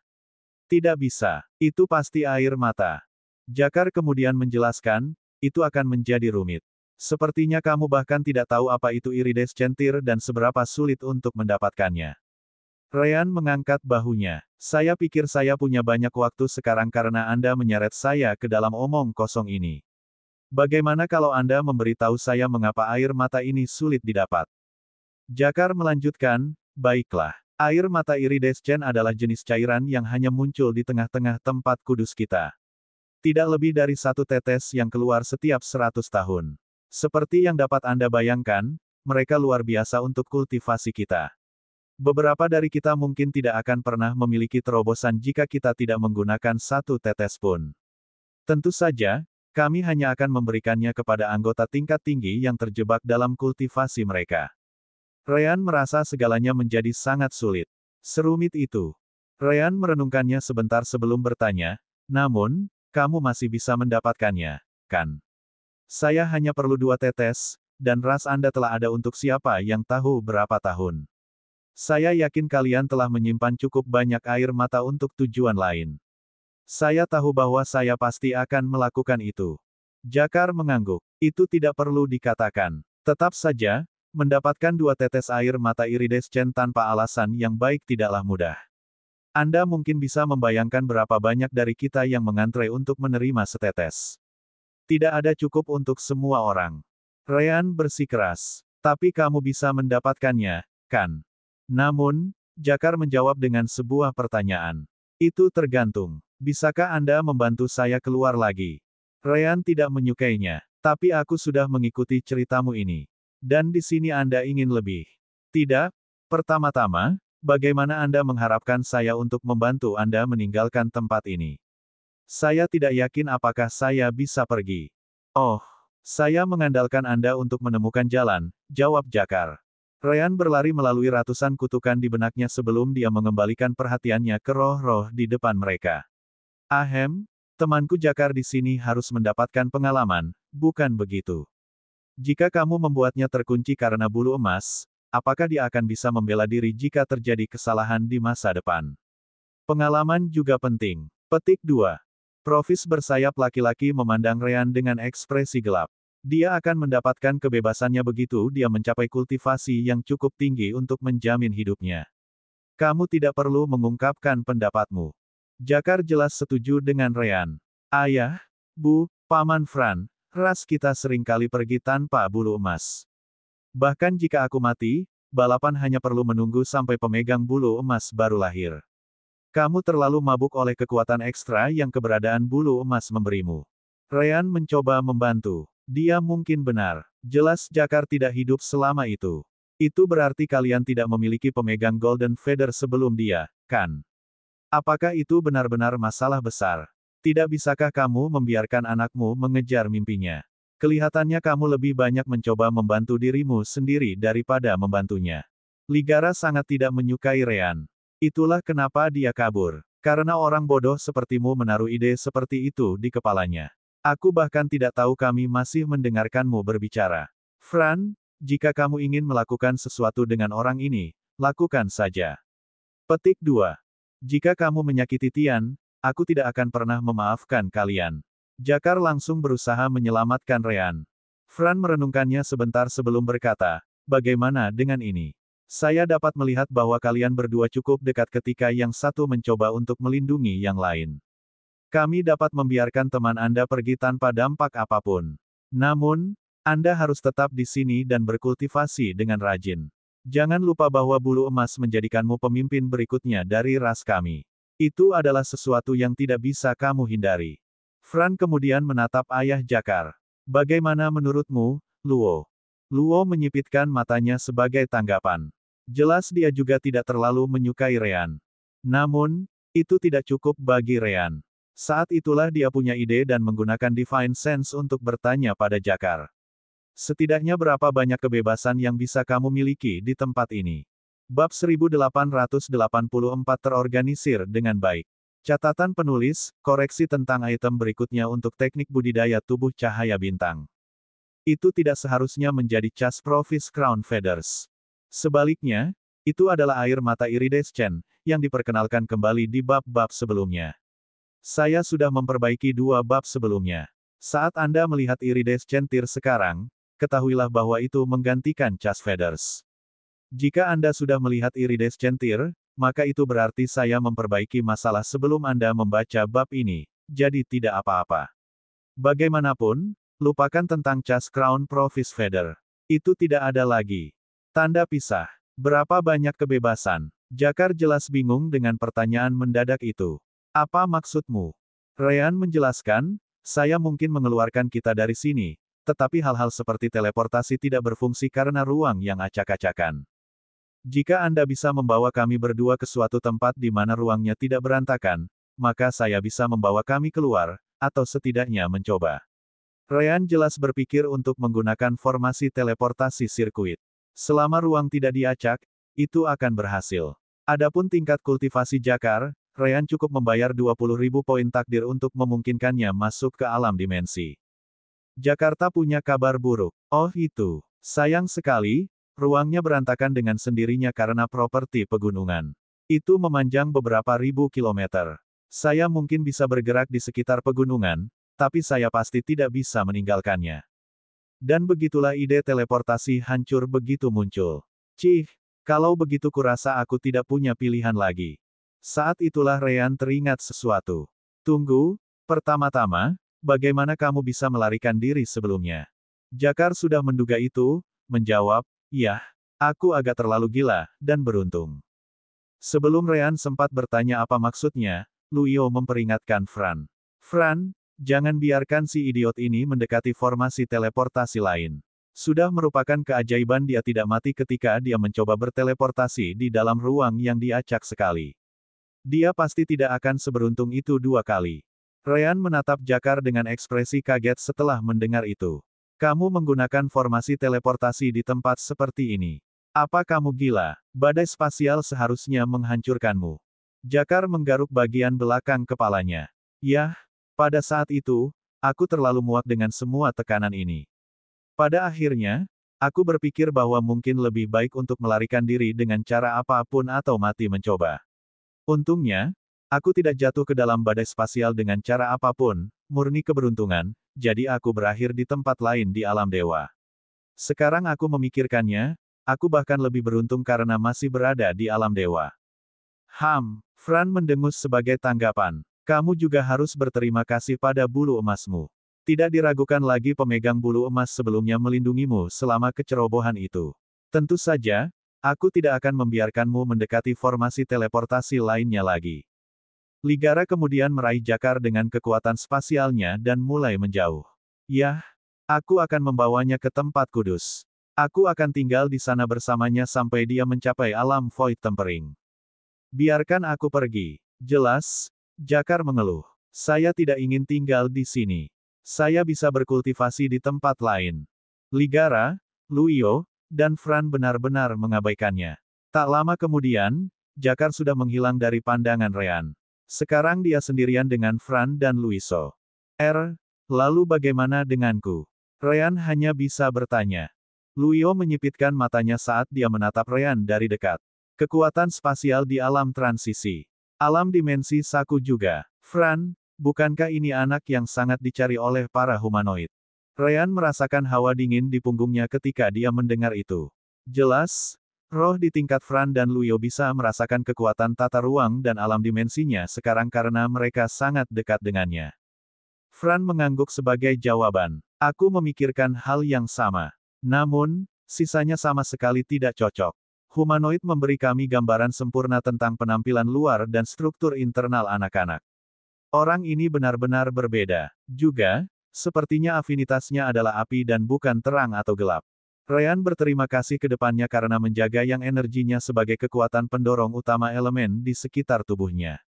Tidak bisa. Itu pasti air mata. Jakar kemudian menjelaskan, itu akan menjadi rumit. Sepertinya kamu bahkan tidak tahu apa itu iridescentir dan seberapa sulit untuk mendapatkannya. Ryan mengangkat bahunya. Saya pikir saya punya banyak waktu sekarang karena Anda menyeret saya ke dalam omong kosong ini. Bagaimana kalau Anda memberitahu saya mengapa air mata ini sulit didapat? Jakar melanjutkan, baiklah. Air mata iridescen adalah jenis cairan yang hanya muncul di tengah-tengah tempat kudus kita. Tidak lebih dari 1 tetes yang keluar setiap 100 tahun. Seperti yang dapat Anda bayangkan, mereka luar biasa untuk kultivasi kita. Beberapa dari kita mungkin tidak akan pernah memiliki terobosan jika kita tidak menggunakan 1 tetes pun. Tentu saja, kami hanya akan memberikannya kepada anggota tingkat tinggi yang terjebak dalam kultivasi mereka. Ryan merasa segalanya menjadi sangat sulit. Serumit itu. Ryan merenungkannya sebentar sebelum bertanya, namun, kamu masih bisa mendapatkannya, kan? Saya hanya perlu 2 tetes, dan ras Anda telah ada untuk siapa yang tahu berapa tahun. Saya yakin kalian telah menyimpan cukup banyak air mata untuk tujuan lain. Saya tahu bahwa saya pasti akan melakukan itu. Jakar mengangguk. Itu tidak perlu dikatakan. Tetap saja, mendapatkan 2 tetes air mata iridescen tanpa alasan yang baik tidaklah mudah. Anda mungkin bisa membayangkan berapa banyak dari kita yang mengantre untuk menerima setetes. Tidak ada cukup untuk semua orang. Ryan bersikeras. Tapi kamu bisa mendapatkannya, kan? Namun, Jakar menjawab dengan sebuah pertanyaan. Itu tergantung. Bisakah Anda membantu saya keluar lagi? Ryan tidak menyukainya. Tapi aku sudah mengikuti ceritamu ini. Dan di sini Anda ingin lebih. Tidak? Pertama-tama, bagaimana Anda mengharapkan saya untuk membantu Anda meninggalkan tempat ini? Saya tidak yakin apakah saya bisa pergi. Oh, saya mengandalkan Anda untuk menemukan jalan, jawab Jakar. Ryan berlari melalui ratusan kutukan di benaknya sebelum dia mengembalikan perhatiannya ke roh-roh di depan mereka. Ahem, temanku Jakar di sini harus mendapatkan pengalaman, bukan begitu? Jika kamu membuatnya terkunci karena bulu emas, apakah dia akan bisa membela diri jika terjadi kesalahan di masa depan? Pengalaman juga penting. Petik 2. Profis bersayap laki-laki memandang Ryan dengan ekspresi gelap. Dia akan mendapatkan kebebasannya begitu dia mencapai kultivasi yang cukup tinggi untuk menjamin hidupnya. Kamu tidak perlu mengungkapkan pendapatmu. Jakar jelas setuju dengan Ryan. Ayah, Bu, Paman Fran, ras kita seringkali pergi tanpa bulu emas. Bahkan jika aku mati, balapan hanya perlu menunggu sampai pemegang bulu emas baru lahir. Kamu terlalu mabuk oleh kekuatan ekstra yang keberadaan bulu emas memberimu. Ryan mencoba membantu. Dia mungkin benar. Jelas Jakar tidak hidup selama itu. Itu berarti kalian tidak memiliki pemegang Golden Feather sebelum dia, kan? Apakah itu benar-benar masalah besar? Tidak bisakah kamu membiarkan anakmu mengejar mimpinya? Kelihatannya kamu lebih banyak mencoba membantu dirimu sendiri daripada membantunya. Ligara sangat tidak menyukai Ryan. Itulah kenapa dia kabur. Karena orang bodoh sepertimu menaruh ide seperti itu di kepalanya. Aku bahkan tidak tahu kami masih mendengarkanmu berbicara. Fran, jika kamu ingin melakukan sesuatu dengan orang ini, lakukan saja. Petik 2. Jika kamu menyakiti Tian, aku tidak akan pernah memaafkan kalian. Jakar langsung berusaha menyelamatkan Rean. Fran merenungkannya sebentar sebelum berkata, bagaimana dengan ini? Saya dapat melihat bahwa kalian berdua cukup dekat ketika yang satu mencoba untuk melindungi yang lain. Kami dapat membiarkan teman Anda pergi tanpa dampak apapun. Namun, Anda harus tetap di sini dan berkultivasi dengan rajin. Jangan lupa bahwa bulu emas menjadikanmu pemimpin berikutnya dari ras kami. Itu adalah sesuatu yang tidak bisa kamu hindari. Fran kemudian menatap ayah Jakar. Bagaimana menurutmu, Luo? Luo menyipitkan matanya sebagai tanggapan. Jelas dia juga tidak terlalu menyukai Rean. Namun, itu tidak cukup bagi Rean. Saat itulah dia punya ide dan menggunakan Divine Sense untuk bertanya pada Jakar. Setidaknya berapa banyak kebebasan yang bisa kamu miliki di tempat ini? Bab 1884 terorganisir dengan baik. Catatan penulis, koreksi tentang item berikutnya untuk teknik budidaya tubuh cahaya bintang. Itu tidak seharusnya menjadi cas Provis Crown Feathers. Sebaliknya, itu adalah air mata iridescent, yang diperkenalkan kembali di bab-bab sebelumnya. Saya sudah memperbaiki 2 bab sebelumnya. Saat Anda melihat iridescent tear sekarang, ketahuilah bahwa itu menggantikan cas feathers. Jika Anda sudah melihat iridescent tear, maka itu berarti saya memperbaiki masalah sebelum Anda membaca bab ini, jadi tidak apa-apa. Bagaimanapun, lupakan tentang cas Crown Provis Feather. Itu tidak ada lagi. Tanda pisah. Berapa banyak kebebasan? Jakar jelas bingung dengan pertanyaan mendadak itu. Apa maksudmu? Rean menjelaskan, saya mungkin mengeluarkan kita dari sini, tetapi hal-hal seperti teleportasi tidak berfungsi karena ruang yang acak-acakan. Jika Anda bisa membawa kami berdua ke suatu tempat di mana ruangnya tidak berantakan, maka saya bisa membawa kami keluar, atau setidaknya mencoba. Rean jelas berpikir untuk menggunakan formasi teleportasi sirkuit. Selama ruang tidak diacak, itu akan berhasil. Adapun tingkat kultivasi Jakar, Rean cukup membayar 20.000 poin takdir untuk memungkinkannya masuk ke alam dimensi. Jakarta punya kabar buruk. Oh itu, sayang sekali, ruangnya berantakan dengan sendirinya karena properti pegunungan. Itu memanjang beberapa ribu kilometer. Saya mungkin bisa bergerak di sekitar pegunungan, tapi saya pasti tidak bisa meninggalkannya. Dan begitulah ide teleportasi hancur begitu muncul. Cih, kalau begitu kurasa aku tidak punya pilihan lagi. Saat itulah Rean teringat sesuatu. Tunggu, pertama-tama, bagaimana kamu bisa melarikan diri sebelumnya? Jakar sudah menduga itu, menjawab, yah, aku agak terlalu gila, dan beruntung. Sebelum Rean sempat bertanya apa maksudnya, Luio memperingatkan Fran. Fran, jangan biarkan si idiot ini mendekati formasi teleportasi lain. Sudah merupakan keajaiban dia tidak mati ketika dia mencoba berteleportasi di dalam ruang yang diacak sekali. Dia pasti tidak akan seberuntung itu 2 kali. Rean menatap Jakar dengan ekspresi kaget setelah mendengar itu. Kamu menggunakan formasi teleportasi di tempat seperti ini. Apa kamu gila? Badai spasial seharusnya menghancurkanmu. Jakar menggaruk bagian belakang kepalanya. Yah, pada saat itu, aku terlalu muak dengan semua tekanan ini. Pada akhirnya, aku berpikir bahwa mungkin lebih baik untuk melarikan diri dengan cara apapun atau mati mencoba. Untungnya, aku tidak jatuh ke dalam badai spasial dengan cara apapun, murni keberuntungan, jadi aku berakhir di tempat lain di alam dewa. Sekarang aku memikirkannya, aku bahkan lebih beruntung karena masih berada di alam dewa. Fran mendengus sebagai tanggapan. Kamu juga harus berterima kasih pada bulu emasmu. Tidak diragukan lagi pemegang bulu emas sebelumnya melindungimu selama kecerobohan itu. Tentu saja, aku tidak akan membiarkanmu mendekati formasi teleportasi lainnya lagi. Ligara kemudian meraih Jakar dengan kekuatan spasialnya dan mulai menjauh. Yah, aku akan membawanya ke tempat kudus. Aku akan tinggal di sana bersamanya sampai dia mencapai alam Void Tempering. Biarkan aku pergi. Jelas, Jakar mengeluh. Saya tidak ingin tinggal di sini. Saya bisa berkultivasi di tempat lain. Ligara, Luio, dan Fran benar-benar mengabaikannya. Tak lama kemudian, Jakar sudah menghilang dari pandangan Rean. Sekarang dia sendirian dengan Fran dan Luiso. Lalu bagaimana denganku? Ryan hanya bisa bertanya. Luyo menyipitkan matanya saat dia menatap Ryan dari dekat. Kekuatan spasial di alam transisi. Alam dimensi Saku juga. Fran, bukankah ini anak yang sangat dicari oleh para humanoid? Ryan merasakan hawa dingin di punggungnya ketika dia mendengar itu. Jelas, roh di tingkat Fran dan Luyo bisa merasakan kekuatan tata ruang dan alam dimensinya sekarang karena mereka sangat dekat dengannya. Fran mengangguk sebagai jawaban. Aku memikirkan hal yang sama. Namun, sisanya sama sekali tidak cocok. Humanoid memberi kami gambaran sempurna tentang penampilan luar dan struktur internal anak-anak. Orang ini benar-benar berbeda. Juga, sepertinya afinitasnya adalah api dan bukan terang atau gelap. Ryan berterima kasih ke depannya karena menjaga yang energinya sebagai kekuatan pendorong utama elemen di sekitar tubuhnya.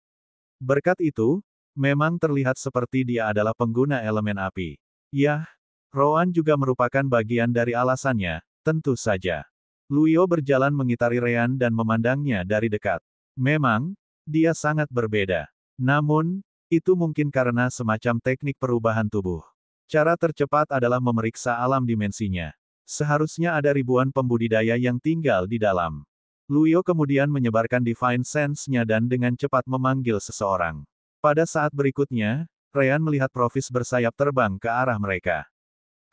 Berkat itu, memang terlihat seperti dia adalah pengguna elemen api. Yah, Rowan juga merupakan bagian dari alasannya, tentu saja. Luyo berjalan mengitari Ryan dan memandangnya dari dekat. Memang, dia sangat berbeda. Namun, itu mungkin karena semacam teknik perubahan tubuh. Cara tercepat adalah memeriksa alam dimensinya. Seharusnya ada ribuan pembudidaya yang tinggal di dalam. Luyo kemudian menyebarkan Divine Sense-nya dan dengan cepat memanggil seseorang. Pada saat berikutnya, Ryan melihat Provis bersayap terbang ke arah mereka.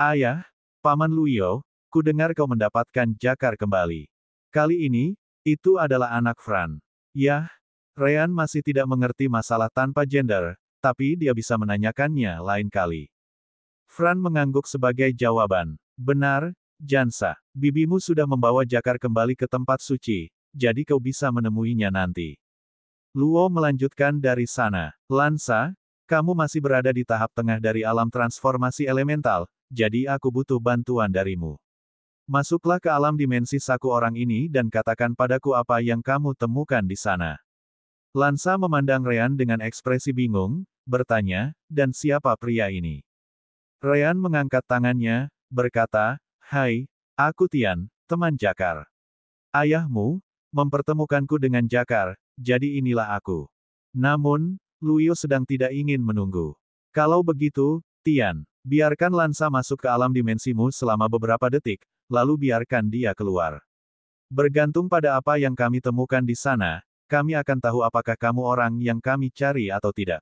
Ayah, Paman Luyo, ku dengar kau mendapatkan jakar kembali. Kali ini, itu adalah anak Fran. Yah, Ryan masih tidak mengerti masalah tanpa gender, tapi dia bisa menanyakannya lain kali. Fran mengangguk sebagai jawaban. Benar, Jansa, bibimu sudah membawa jakar kembali ke tempat suci, jadi kau bisa menemuinya nanti. Luo melanjutkan dari sana. Lansa, kamu masih berada di tahap tengah dari alam transformasi elemental, jadi aku butuh bantuan darimu. Masuklah ke alam dimensi Saku orang ini dan katakan padaku apa yang kamu temukan di sana. Lansa memandang Ryan dengan ekspresi bingung, bertanya, dan siapa pria ini? Ryan mengangkat tangannya, berkata, Hai, aku Tian, teman Jakar. Ayahmu, mempertemukanku dengan Jakar, jadi inilah aku. Namun, Luyo sedang tidak ingin menunggu. Kalau begitu, Tian, biarkan Lansa masuk ke alam dimensimu selama beberapa detik, lalu biarkan dia keluar. Bergantung pada apa yang kami temukan di sana, kami akan tahu apakah kamu orang yang kami cari atau tidak.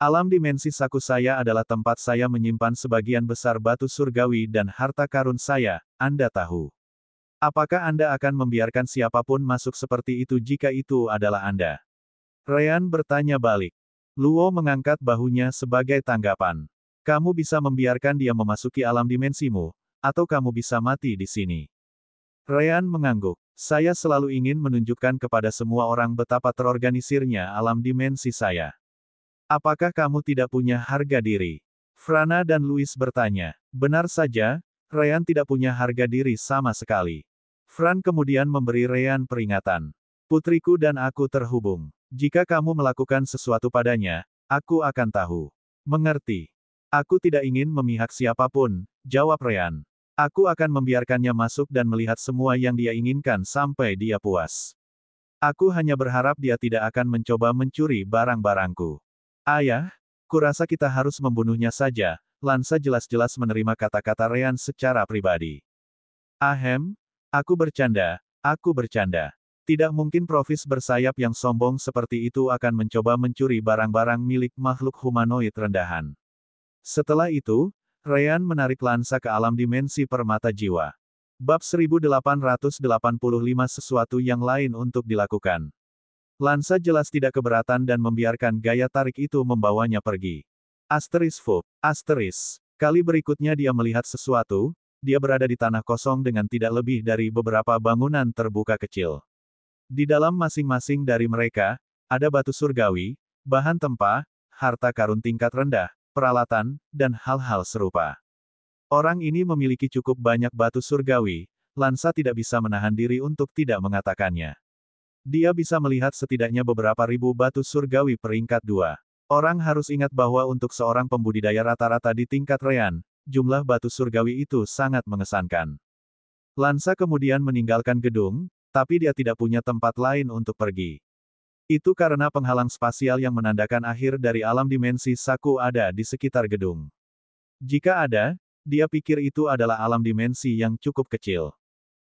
Alam dimensi Saku saya adalah tempat saya menyimpan sebagian besar batu surgawi dan harta karun saya, Anda tahu. Apakah Anda akan membiarkan siapapun masuk seperti itu jika itu adalah Anda? Ryan bertanya balik. Luo mengangkat bahunya sebagai tanggapan. Kamu bisa membiarkan dia memasuki alam dimensimu, atau kamu bisa mati di sini. Ryan mengangguk. Saya selalu ingin menunjukkan kepada semua orang betapa terorganisirnya alam dimensi saya. Apakah kamu tidak punya harga diri? Frana dan Louis bertanya. Benar saja, Ryan tidak punya harga diri sama sekali. Fran kemudian memberi Ryan peringatan. Putriku dan aku terhubung. Jika kamu melakukan sesuatu padanya, aku akan tahu. Mengerti. Aku tidak ingin memihak siapapun, jawab Ryan. Aku akan membiarkannya masuk dan melihat semua yang dia inginkan sampai dia puas. Aku hanya berharap dia tidak akan mencoba mencuri barang-barangku. Ayah, kurasa kita harus membunuhnya saja. Lansa jelas-jelas menerima kata-kata Ryan secara pribadi. Ahem, aku bercanda, aku bercanda. Tidak mungkin Provis bersayap yang sombong seperti itu akan mencoba mencuri barang-barang milik makhluk humanoid rendahan. Setelah itu, Ryan menarik Lansa ke alam dimensi permata jiwa. Bab 1885 sesuatu yang lain untuk dilakukan. Lansa jelas tidak keberatan dan membiarkan gaya tarik itu membawanya pergi. Asteris. Kali berikutnya dia melihat sesuatu, dia berada di tanah kosong dengan tidak lebih dari beberapa bangunan terbuka kecil. Di dalam masing-masing dari mereka, ada batu surgawi, bahan tempa, harta karun tingkat rendah, peralatan, dan hal-hal serupa. Orang ini memiliki cukup banyak batu surgawi, Lansa tidak bisa menahan diri untuk tidak mengatakannya. Dia bisa melihat setidaknya beberapa ribu batu surgawi peringkat 2. Orang harus ingat bahwa untuk seorang pembudidaya rata-rata di tingkat Ryan, jumlah batu surgawi itu sangat mengesankan. Lansa kemudian meninggalkan gedung, tapi dia tidak punya tempat lain untuk pergi. Itu karena penghalang spasial yang menandakan akhir dari alam dimensi Saku ada di sekitar gedung. Jika ada, dia pikir itu adalah alam dimensi yang cukup kecil.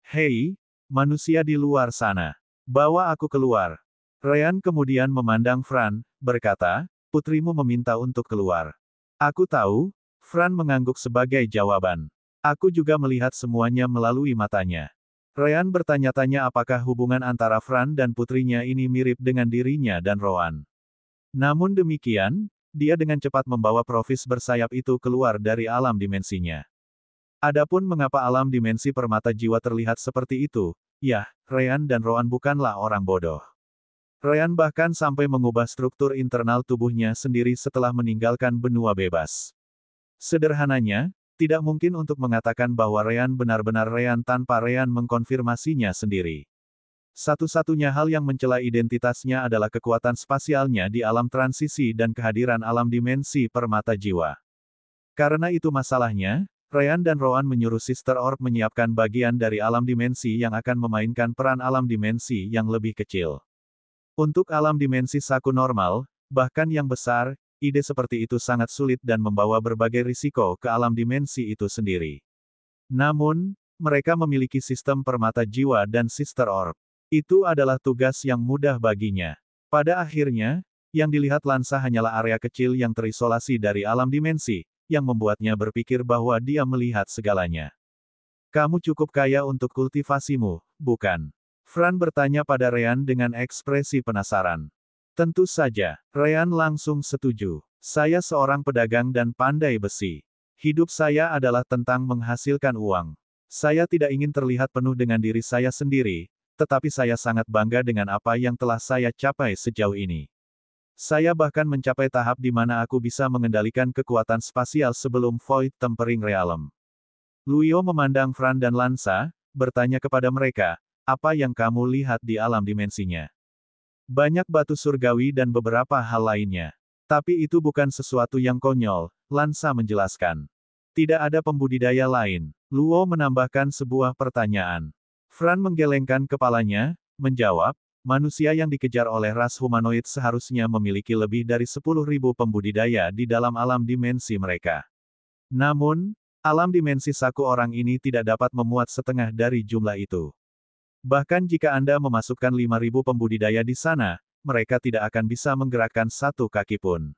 Hei, manusia di luar sana. Bawa aku keluar. Ryan kemudian memandang Fran, berkata, putrimu meminta untuk keluar. Aku tahu, Fran mengangguk sebagai jawaban. Aku juga melihat semuanya melalui matanya. Ryan bertanya-tanya apakah hubungan antara Fran dan putrinya ini mirip dengan dirinya dan Rowan. Namun demikian, dia dengan cepat membawa profis bersayap itu keluar dari alam dimensinya. Adapun mengapa alam dimensi permata jiwa terlihat seperti itu, ya, Ryan dan Rowan bukanlah orang bodoh. Ryan bahkan sampai mengubah struktur internal tubuhnya sendiri setelah meninggalkan benua bebas. Sederhananya, tidak mungkin untuk mengatakan bahwa Ryan benar-benar Ryan tanpa Ryan mengkonfirmasinya sendiri. Satu-satunya hal yang mencela identitasnya adalah kekuatan spasialnya di alam transisi dan kehadiran alam dimensi permata jiwa. Karena itu masalahnya, Ryan dan Rowan menyuruh Sister Orb menyiapkan bagian dari alam dimensi yang akan memainkan peran alam dimensi yang lebih kecil. Untuk alam dimensi Saku normal, bahkan yang besar, ide seperti itu sangat sulit dan membawa berbagai risiko ke alam dimensi itu sendiri. Namun, mereka memiliki sistem permata jiwa dan Sister Orb. Itu adalah tugas yang mudah baginya. Pada akhirnya, yang dilihat Lansa hanyalah area kecil yang terisolasi dari alam dimensi, yang membuatnya berpikir bahwa dia melihat segalanya. Kamu cukup kaya untuk kultivasimu, bukan? Fran bertanya pada Ryan dengan ekspresi penasaran. Tentu saja, Ryan langsung setuju. Saya seorang pedagang dan pandai besi. Hidup saya adalah tentang menghasilkan uang. Saya tidak ingin terlihat penuh dengan diri saya sendiri, tetapi saya sangat bangga dengan apa yang telah saya capai sejauh ini. Saya bahkan mencapai tahap di mana aku bisa mengendalikan kekuatan spasial sebelum Void Tempering Realm. Luyo memandang Fran dan Lansa, bertanya kepada mereka, apa yang kamu lihat di alam dimensinya? Banyak batu surgawi dan beberapa hal lainnya. Tapi itu bukan sesuatu yang konyol, Lansa menjelaskan. Tidak ada pembudidaya lain. Luo menambahkan sebuah pertanyaan. Fran menggelengkan kepalanya, menjawab, manusia yang dikejar oleh ras humanoid seharusnya memiliki lebih dari 10.000 pembudidaya di dalam alam dimensi mereka. Namun, alam dimensi Saku orang ini tidak dapat memuat setengah dari jumlah itu. Bahkan jika Anda memasukkan 5.000 pembudidaya di sana, mereka tidak akan bisa menggerakkan satu kaki pun.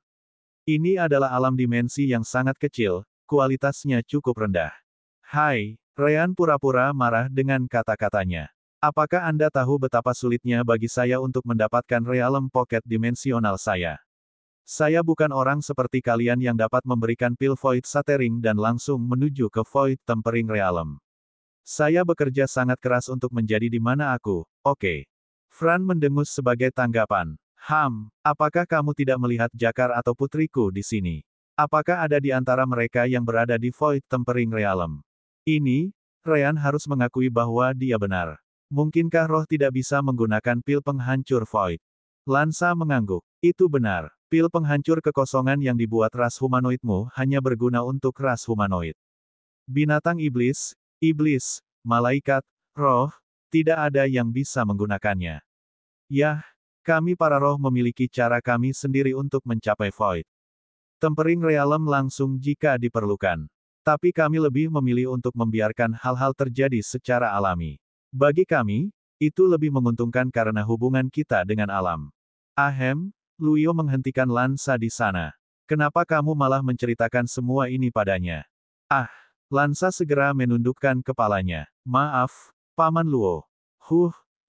Ini adalah alam dimensi yang sangat kecil, kualitasnya cukup rendah. Hai, Ryan pura-pura marah dengan kata-katanya. Apakah Anda tahu betapa sulitnya bagi saya untuk mendapatkan realm pocket dimensional saya? Saya bukan orang seperti kalian yang dapat memberikan pil Void Shattering dan langsung menuju ke Void Tempering Realm. Saya bekerja sangat keras untuk menjadi di mana aku, oke. Fran mendengus sebagai tanggapan. Apakah kamu tidak melihat Jakar atau putriku di sini? Apakah ada di antara mereka yang berada di Void Tempering Realm? Ini, Ryan harus mengakui bahwa dia benar. Mungkinkah roh tidak bisa menggunakan pil penghancur Void? Lansa mengangguk. Itu benar. Pil penghancur kekosongan yang dibuat ras humanoidmu hanya berguna untuk ras humanoid. Binatang iblis, malaikat, roh, tidak ada yang bisa menggunakannya. Yah, kami para roh memiliki cara kami sendiri untuk mencapai Void Tempering Realm langsung jika diperlukan. Tapi kami lebih memilih untuk membiarkan hal-hal terjadi secara alami. Bagi kami, itu lebih menguntungkan karena hubungan kita dengan alam. Luyo menghentikan Lansa di sana. Kenapa kamu malah menceritakan semua ini padanya? Lansa segera menundukkan kepalanya. Maaf, Paman Luo.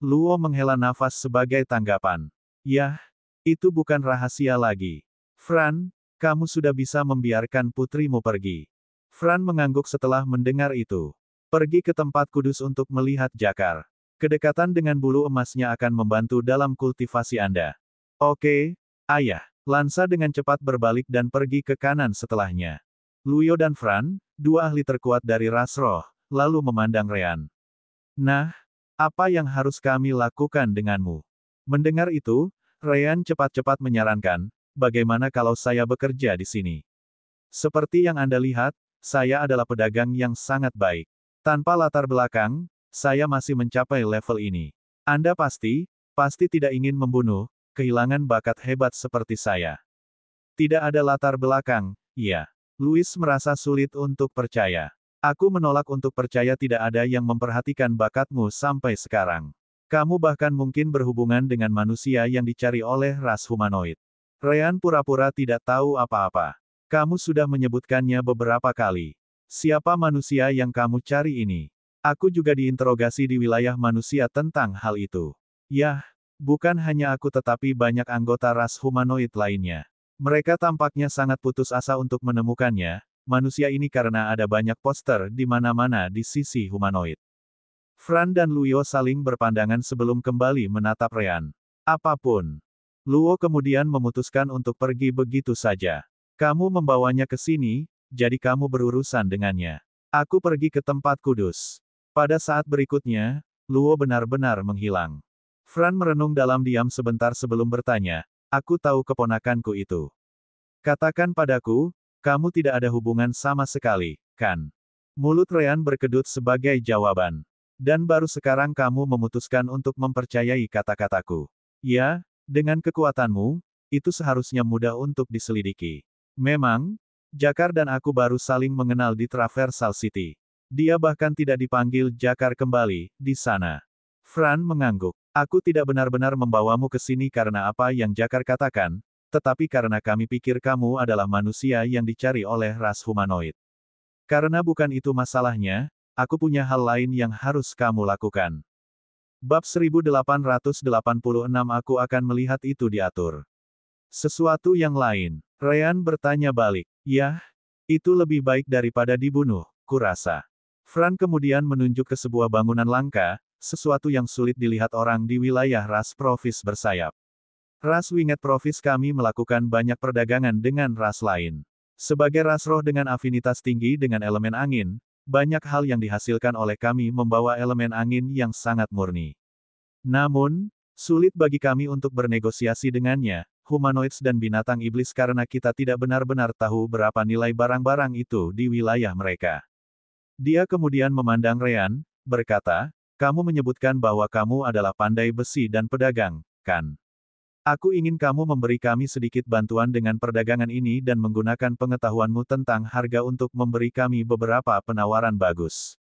Luo menghela nafas sebagai tanggapan. Yah, itu bukan rahasia lagi. Fran, kamu sudah bisa membiarkan putrimu pergi. Fran mengangguk setelah mendengar itu. Pergi ke tempat kudus untuk melihat Jakar. Kedekatan dengan bulu emasnya akan membantu dalam kultivasi Anda. Oke, ayah. Lansa dengan cepat berbalik dan pergi ke kanan setelahnya. Luyo dan Fran, dua ahli terkuat dari ras roh, lalu memandang Ryan. Nah, apa yang harus kami lakukan denganmu? Mendengar itu, Ryan cepat-cepat menyarankan, bagaimana kalau saya bekerja di sini? Seperti yang Anda lihat, saya adalah pedagang yang sangat baik. Tanpa latar belakang, saya masih mencapai level ini. Anda pasti tidak ingin membunuh, kehilangan bakat hebat seperti saya. Tidak ada latar belakang, iya. Louis merasa sulit untuk percaya. Aku menolak untuk percaya tidak ada yang memperhatikan bakatmu sampai sekarang. Kamu bahkan mungkin berhubungan dengan manusia yang dicari oleh ras humanoid. Ryan pura-pura tidak tahu apa-apa. Kamu sudah menyebutkannya beberapa kali. Siapa manusia yang kamu cari ini? Aku juga diinterogasi di wilayah manusia tentang hal itu. Yah, bukan hanya aku tetapi banyak anggota ras humanoid lainnya. Mereka tampaknya sangat putus asa untuk menemukannya, manusia ini karena ada banyak poster di mana-mana di sisi humanoid. Fran dan Luo saling berpandangan sebelum kembali menatap Ryan. Apapun. Luo kemudian memutuskan untuk pergi begitu saja. Kamu membawanya ke sini, jadi kamu berurusan dengannya. Aku pergi ke tempat kudus. Pada saat berikutnya, Luo benar-benar menghilang. Fran merenung dalam diam sebentar sebelum bertanya, aku tahu keponakanku itu. Katakan padaku, kamu tidak ada hubungan sama sekali, kan? Mulut Ryan berkedut sebagai jawaban. Dan baru sekarang kamu memutuskan untuk mempercayai kata-kataku. Ya, dengan kekuatanmu, itu seharusnya mudah untuk diselidiki. Memang, Jakar dan aku baru saling mengenal di Traversal City. Dia bahkan tidak dipanggil Jakar kembali, di sana. Fran mengangguk. Aku tidak benar-benar membawamu ke sini karena apa yang Jakar katakan, tetapi karena kami pikir kamu adalah manusia yang dicari oleh ras humanoid. Karena bukan itu masalahnya, aku punya hal lain yang harus kamu lakukan. Bab 1886 aku akan melihat itu diatur. Sesuatu yang lain. Ryan bertanya balik. Yah, itu lebih baik daripada dibunuh, kurasa. Fran kemudian menunjuk ke sebuah bangunan langka, sesuatu yang sulit dilihat orang di wilayah ras Provis bersayap. Ras Winged Provis kami melakukan banyak perdagangan dengan ras lain. Sebagai ras roh dengan afinitas tinggi dengan elemen angin, banyak hal yang dihasilkan oleh kami membawa elemen angin yang sangat murni. Namun, sulit bagi kami untuk bernegosiasi dengannya, humanoids dan binatang iblis karena kita tidak benar-benar tahu berapa nilai barang-barang itu di wilayah mereka. Dia kemudian memandang Ryan, berkata, kamu menyebutkan bahwa kamu adalah pandai besi dan pedagang, kan? Aku ingin kamu memberi kami sedikit bantuan dengan perdagangan ini dan menggunakan pengetahuanmu tentang harga untuk memberi kami beberapa penawaran bagus.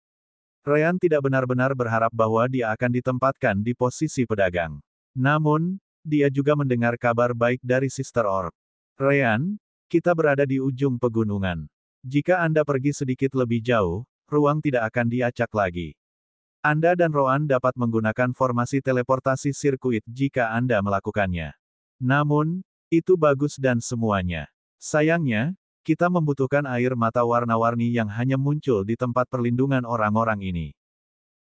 Ryan tidak benar-benar berharap bahwa dia akan ditempatkan di posisi pedagang. Namun, dia juga mendengar kabar baik dari Sister Orb. Ryan, kita berada di ujung pegunungan. Jika Anda pergi sedikit lebih jauh, ruang tidak akan diacak lagi. Anda dan Roan dapat menggunakan formasi teleportasi sirkuit jika Anda melakukannya. Namun, itu bagus dan semuanya. Sayangnya, kita membutuhkan air mata warna-warni yang hanya muncul di tempat perlindungan orang-orang ini.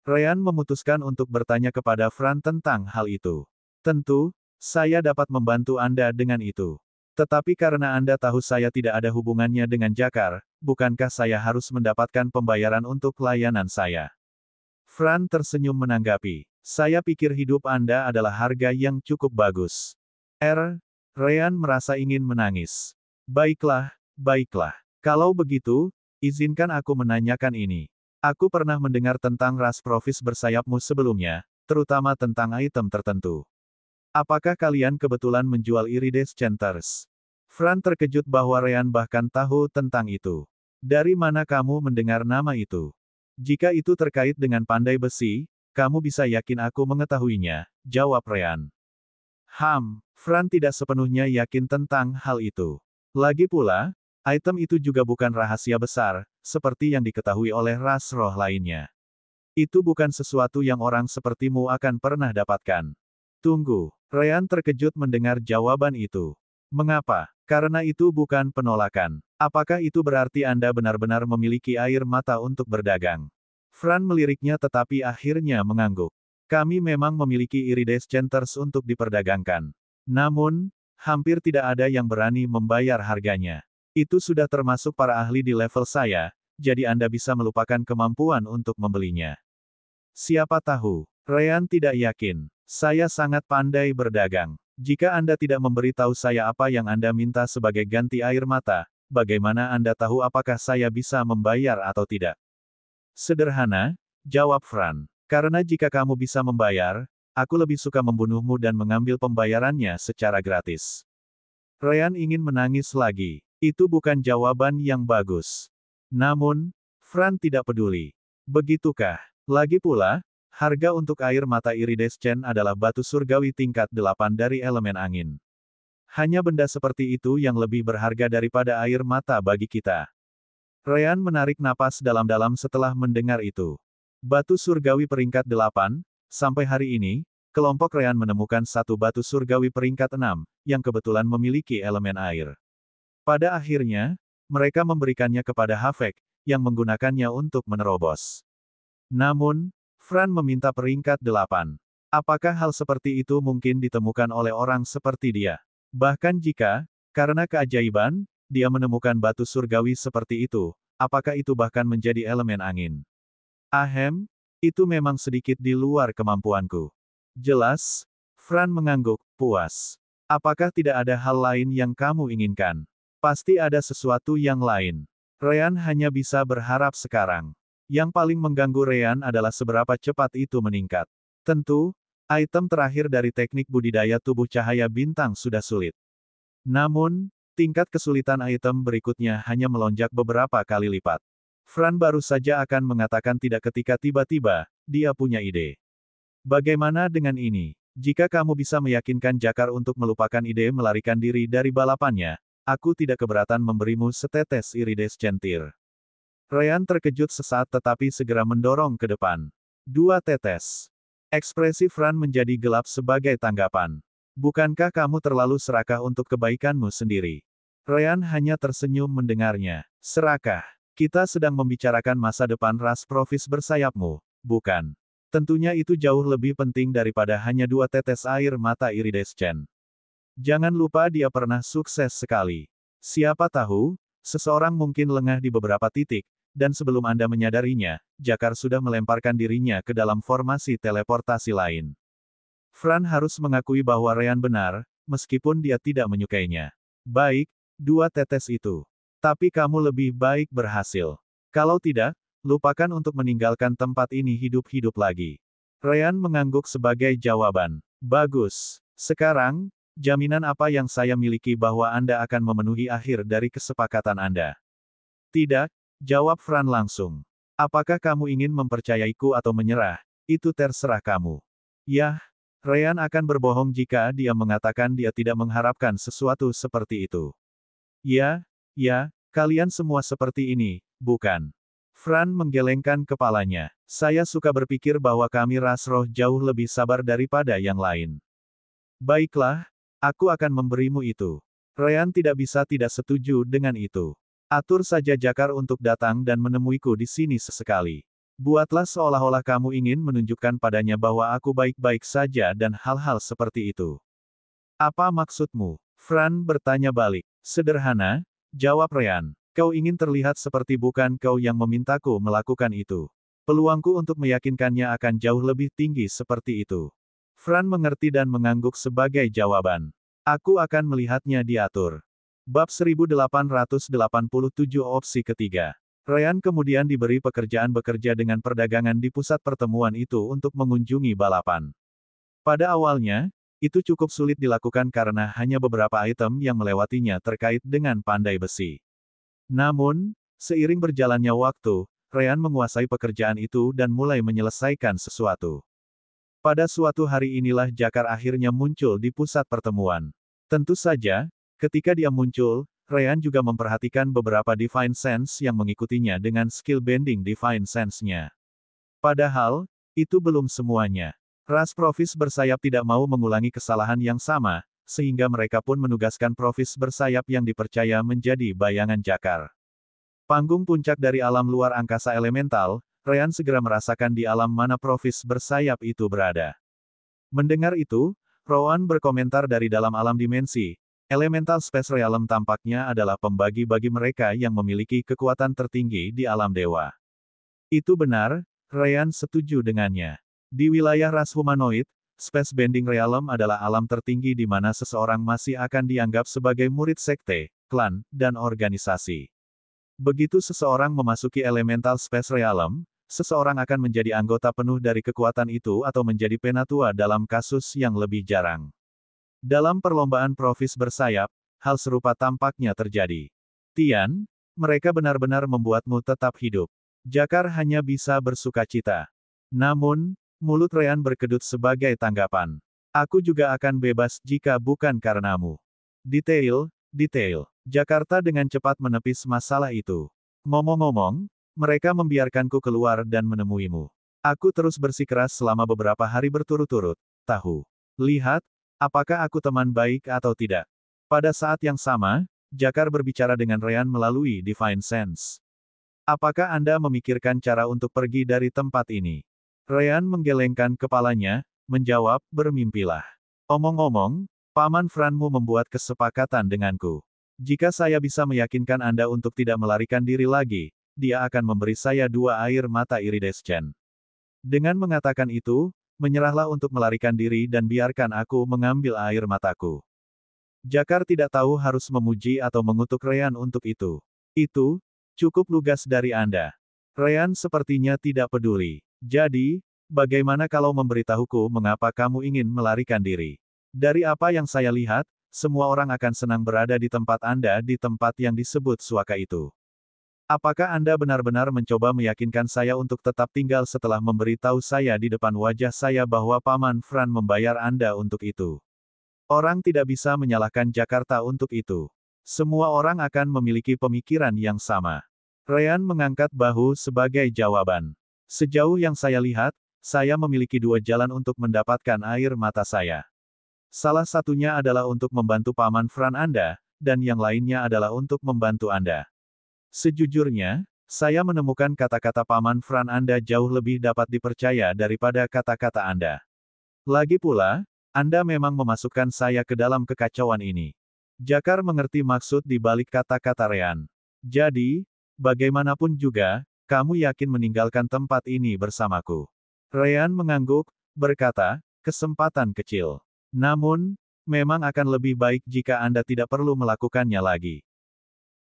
Ryan memutuskan untuk bertanya kepada Fran tentang hal itu. Tentu, saya dapat membantu Anda dengan itu. Tetapi karena Anda tahu saya tidak ada hubungannya dengan Jakar, bukankah saya harus mendapatkan pembayaran untuk layanan saya? Fran tersenyum menanggapi. Saya pikir hidup Anda adalah harga yang cukup bagus. Ryan merasa ingin menangis. Baiklah, baiklah. Kalau begitu, izinkan aku menanyakan ini. Aku pernah mendengar tentang ras Provis bersayapmu sebelumnya, terutama tentang item tertentu. Apakah kalian kebetulan menjual iridescenters? Fran terkejut bahwa Ryan bahkan tahu tentang itu. Dari mana kamu mendengar nama itu? Jika itu terkait dengan pandai besi, kamu bisa yakin aku mengetahuinya, jawab Ryan. Fran tidak sepenuhnya yakin tentang hal itu. Lagi pula, item itu juga bukan rahasia besar, seperti yang diketahui oleh ras roh lainnya. Itu bukan sesuatu yang orang sepertimu akan pernah dapatkan. Tunggu, Ryan terkejut mendengar jawaban itu. Mengapa? Karena itu bukan penolakan. Apakah itu berarti Anda benar-benar memiliki air mata untuk berdagang? Fran meliriknya tetapi akhirnya mengangguk. Kami memang memiliki iridescenters untuk diperdagangkan. Namun, hampir tidak ada yang berani membayar harganya. Itu sudah termasuk para ahli di level saya, jadi Anda bisa melupakan kemampuan untuk membelinya. Siapa tahu? Ryan tidak yakin. Saya sangat pandai berdagang. Jika Anda tidak memberitahu saya apa yang Anda minta sebagai ganti air mata, bagaimana Anda tahu apakah saya bisa membayar atau tidak? Sederhana, jawab Fran. Karena jika kamu bisa membayar, aku lebih suka membunuhmu dan mengambil pembayarannya secara gratis. Ryan ingin menangis lagi. Itu bukan jawaban yang bagus. Namun, Fran tidak peduli. Begitukah? Lagi pula, harga untuk air mata iridescent adalah batu surgawi tingkat 8 dari elemen angin. Hanya benda seperti itu yang lebih berharga daripada air mata bagi kita. Ryan menarik napas dalam-dalam setelah mendengar itu. Batu surgawi peringkat 8, sampai hari ini, kelompok Ryan menemukan satu batu surgawi peringkat 6, yang kebetulan memiliki elemen air. Pada akhirnya, mereka memberikannya kepada Havek, yang menggunakannya untuk menerobos. Namun, Fran meminta peringkat 8. Apakah hal seperti itu mungkin ditemukan oleh orang seperti dia? Bahkan jika, karena keajaiban, dia menemukan batu surgawi seperti itu, apakah itu bahkan menjadi elemen angin? Ahem, itu memang sedikit di luar kemampuanku. Jelas, Fran mengangguk, puas. Apakah tidak ada hal lain yang kamu inginkan? Pasti ada sesuatu yang lain. Ryan hanya bisa berharap sekarang. Yang paling mengganggu Ryan adalah seberapa cepat itu meningkat. Tentu, item terakhir dari teknik budidaya tubuh cahaya bintang sudah sulit. Namun, tingkat kesulitan item berikutnya hanya melonjak beberapa kali lipat. Fran baru saja akan mengatakan tidak ketika tiba-tiba, dia punya ide. Bagaimana dengan ini? Jika kamu bisa meyakinkan Jakar untuk melupakan ide melarikan diri dari balapannya, aku tidak keberatan memberimu setetes iridescent tear. Ryan terkejut sesaat tetapi segera mendorong ke depan. 2 tetes. Ekspresi Fran menjadi gelap sebagai tanggapan. Bukankah kamu terlalu serakah untuk kebaikanmu sendiri? Ryan hanya tersenyum mendengarnya. Serakah? Kita sedang membicarakan masa depan ras profis bersayapmu, bukan? Tentunya itu jauh lebih penting daripada hanya 2 tetes air mata iridescent. Jangan lupa dia pernah sukses sekali. Siapa tahu, seseorang mungkin lengah di beberapa titik, dan sebelum Anda menyadarinya, Jakar sudah melemparkan dirinya ke dalam formasi teleportasi lain. Fran harus mengakui bahwa Ryan benar, meskipun dia tidak menyukainya. Baik, 2 tetes itu. Tapi kamu lebih baik berhasil. Kalau tidak, lupakan untuk meninggalkan tempat ini hidup-hidup lagi. Ryan mengangguk sebagai jawaban. Bagus. Sekarang, jaminan apa yang saya miliki bahwa Anda akan memenuhi akhir dari kesepakatan Anda? Tidak, jawab Fran langsung. Apakah kamu ingin mempercayaiku atau menyerah? Itu terserah kamu. Yah, Ryan akan berbohong jika dia mengatakan dia tidak mengharapkan sesuatu seperti itu. Ya, kalian semua seperti ini, bukan? Fran menggelengkan kepalanya. Saya suka berpikir bahwa kami ras roh jauh lebih sabar daripada yang lain. Baiklah, aku akan memberimu itu. Ryan tidak bisa tidak setuju dengan itu. Atur saja Jakar untuk datang dan menemuiku di sini sesekali. Buatlah seolah-olah kamu ingin menunjukkan padanya bahwa aku baik-baik saja dan hal-hal seperti itu. Apa maksudmu? Fran bertanya balik. Sederhana, jawab Ryan. Kau ingin terlihat seperti bukan kau yang memintaku melakukan itu. Peluangku untuk meyakinkannya akan jauh lebih tinggi seperti itu. Fran mengerti dan mengangguk sebagai jawaban. Aku akan melihatnya diatur. Bab 1887 opsi ketiga. Ryan kemudian diberi pekerjaan bekerja dengan perdagangan di pusat pertemuan itu untuk mengunjungi balapan. Pada awalnya, itu cukup sulit dilakukan karena hanya beberapa item yang melewatinya terkait dengan pandai besi. Namun, seiring berjalannya waktu, Ryan menguasai pekerjaan itu dan mulai menyelesaikan sesuatu. Pada suatu hari inilah Jakar akhirnya muncul di pusat pertemuan. Tentu saja, ketika dia muncul, Ryan juga memperhatikan beberapa Divine Sense yang mengikutinya dengan skill bending Divine Sense-nya. Padahal, itu belum semuanya. Ras profis bersayap tidak mau mengulangi kesalahan yang sama, sehingga mereka pun menugaskan profis bersayap yang dipercaya menjadi bayangan Jakar. Panggung puncak dari alam luar angkasa elemental, Ryan segera merasakan di alam mana profis bersayap itu berada. Mendengar itu, Rowan berkomentar dari dalam alam dimensi, Elemental Space Realm tampaknya adalah pembagi bagi mereka yang memiliki kekuatan tertinggi di alam dewa. Itu benar, Ryan setuju dengannya. Di wilayah ras humanoid, Space Bending Realm adalah alam tertinggi di mana seseorang masih akan dianggap sebagai murid sekte, klan, dan organisasi. Begitu seseorang memasuki Elemental Space Realm, seseorang akan menjadi anggota penuh dari kekuatan itu atau menjadi penatua dalam kasus yang lebih jarang. Dalam perlombaan profis bersayap, hal serupa tampaknya terjadi. Tian, mereka benar-benar membuatmu tetap hidup. Jakar hanya bisa bersukacita. Namun, mulut Ryan berkedut sebagai tanggapan. Aku juga akan bebas jika bukan karenamu. Detail. Jakarta dengan cepat menepis masalah itu. Ngomong-ngomong, mereka membiarkanku keluar dan menemuimu. Aku terus bersikeras selama beberapa hari berturut-turut. Tahu. Lihat, apakah aku teman baik atau tidak. Pada saat yang sama, Jakar berbicara dengan Ryan melalui Divine Sense. Apakah Anda memikirkan cara untuk pergi dari tempat ini? Ryan menggelengkan kepalanya, menjawab, bermimpilah. Omong-omong, Paman Franmu membuat kesepakatan denganku. Jika saya bisa meyakinkan Anda untuk tidak melarikan diri lagi, dia akan memberi saya 2 air mata iridescent. Dengan mengatakan itu, menyerahlah untuk melarikan diri dan biarkan aku mengambil air mataku. Jakar tidak tahu harus memuji atau mengutuk Ryan untuk itu. Itu, cukup lugas dari Anda. Ryan sepertinya tidak peduli. Jadi, bagaimana kalau memberitahuku mengapa kamu ingin melarikan diri? Dari apa yang saya lihat, semua orang akan senang berada di tempat Anda di tempat yang disebut suaka itu. Apakah Anda benar-benar mencoba meyakinkan saya untuk tetap tinggal setelah memberitahu saya di depan wajah saya bahwa Paman Fran membayar Anda untuk itu? Orang tidak bisa menyalahkan Jakarta untuk itu. Semua orang akan memiliki pemikiran yang sama. Ryan mengangkat bahu sebagai jawaban. Sejauh yang saya lihat, saya memiliki 2 jalan untuk mendapatkan air mata saya. Salah satunya adalah untuk membantu Paman Fran Anda, dan yang lainnya adalah untuk membantu Anda. Sejujurnya, saya menemukan kata-kata Paman Fran Anda jauh lebih dapat dipercaya daripada kata-kata Anda. Lagi pula, Anda memang memasukkan saya ke dalam kekacauan ini. Jakar mengerti maksud di balik kata-kata Ryan. Jadi, bagaimanapun juga, kamu yakin meninggalkan tempat ini bersamaku? Ryan mengangguk, berkata, kesempatan kecil. Namun, memang akan lebih baik jika Anda tidak perlu melakukannya lagi.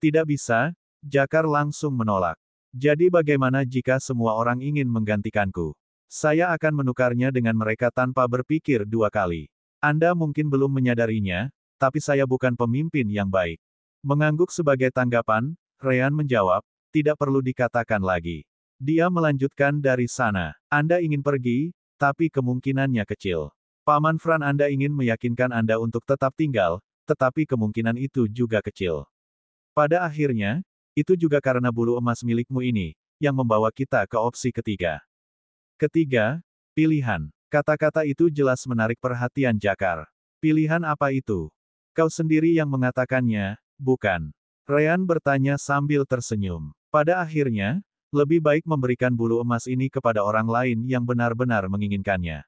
Tidak bisa, Jakar langsung menolak. Jadi bagaimana jika semua orang ingin menggantikanku? Saya akan menukarnya dengan mereka tanpa berpikir 2 kali. Anda mungkin belum menyadarinya, tapi saya bukan pemimpin yang baik. Mengangguk sebagai tanggapan, Ryan menjawab, tidak perlu dikatakan lagi. Dia melanjutkan dari sana. Anda ingin pergi, tapi kemungkinannya kecil. Paman Fran Anda ingin meyakinkan Anda untuk tetap tinggal, tetapi kemungkinan itu juga kecil. Pada akhirnya, itu juga karena bulu emas milikmu ini, yang membawa kita ke opsi ketiga. Ketiga, pilihan. Kata-kata itu jelas menarik perhatian Jakar. Pilihan apa itu? Kau sendiri yang mengatakannya, bukan? Ryan bertanya sambil tersenyum. Pada akhirnya, lebih baik memberikan bulu emas ini kepada orang lain yang benar-benar menginginkannya.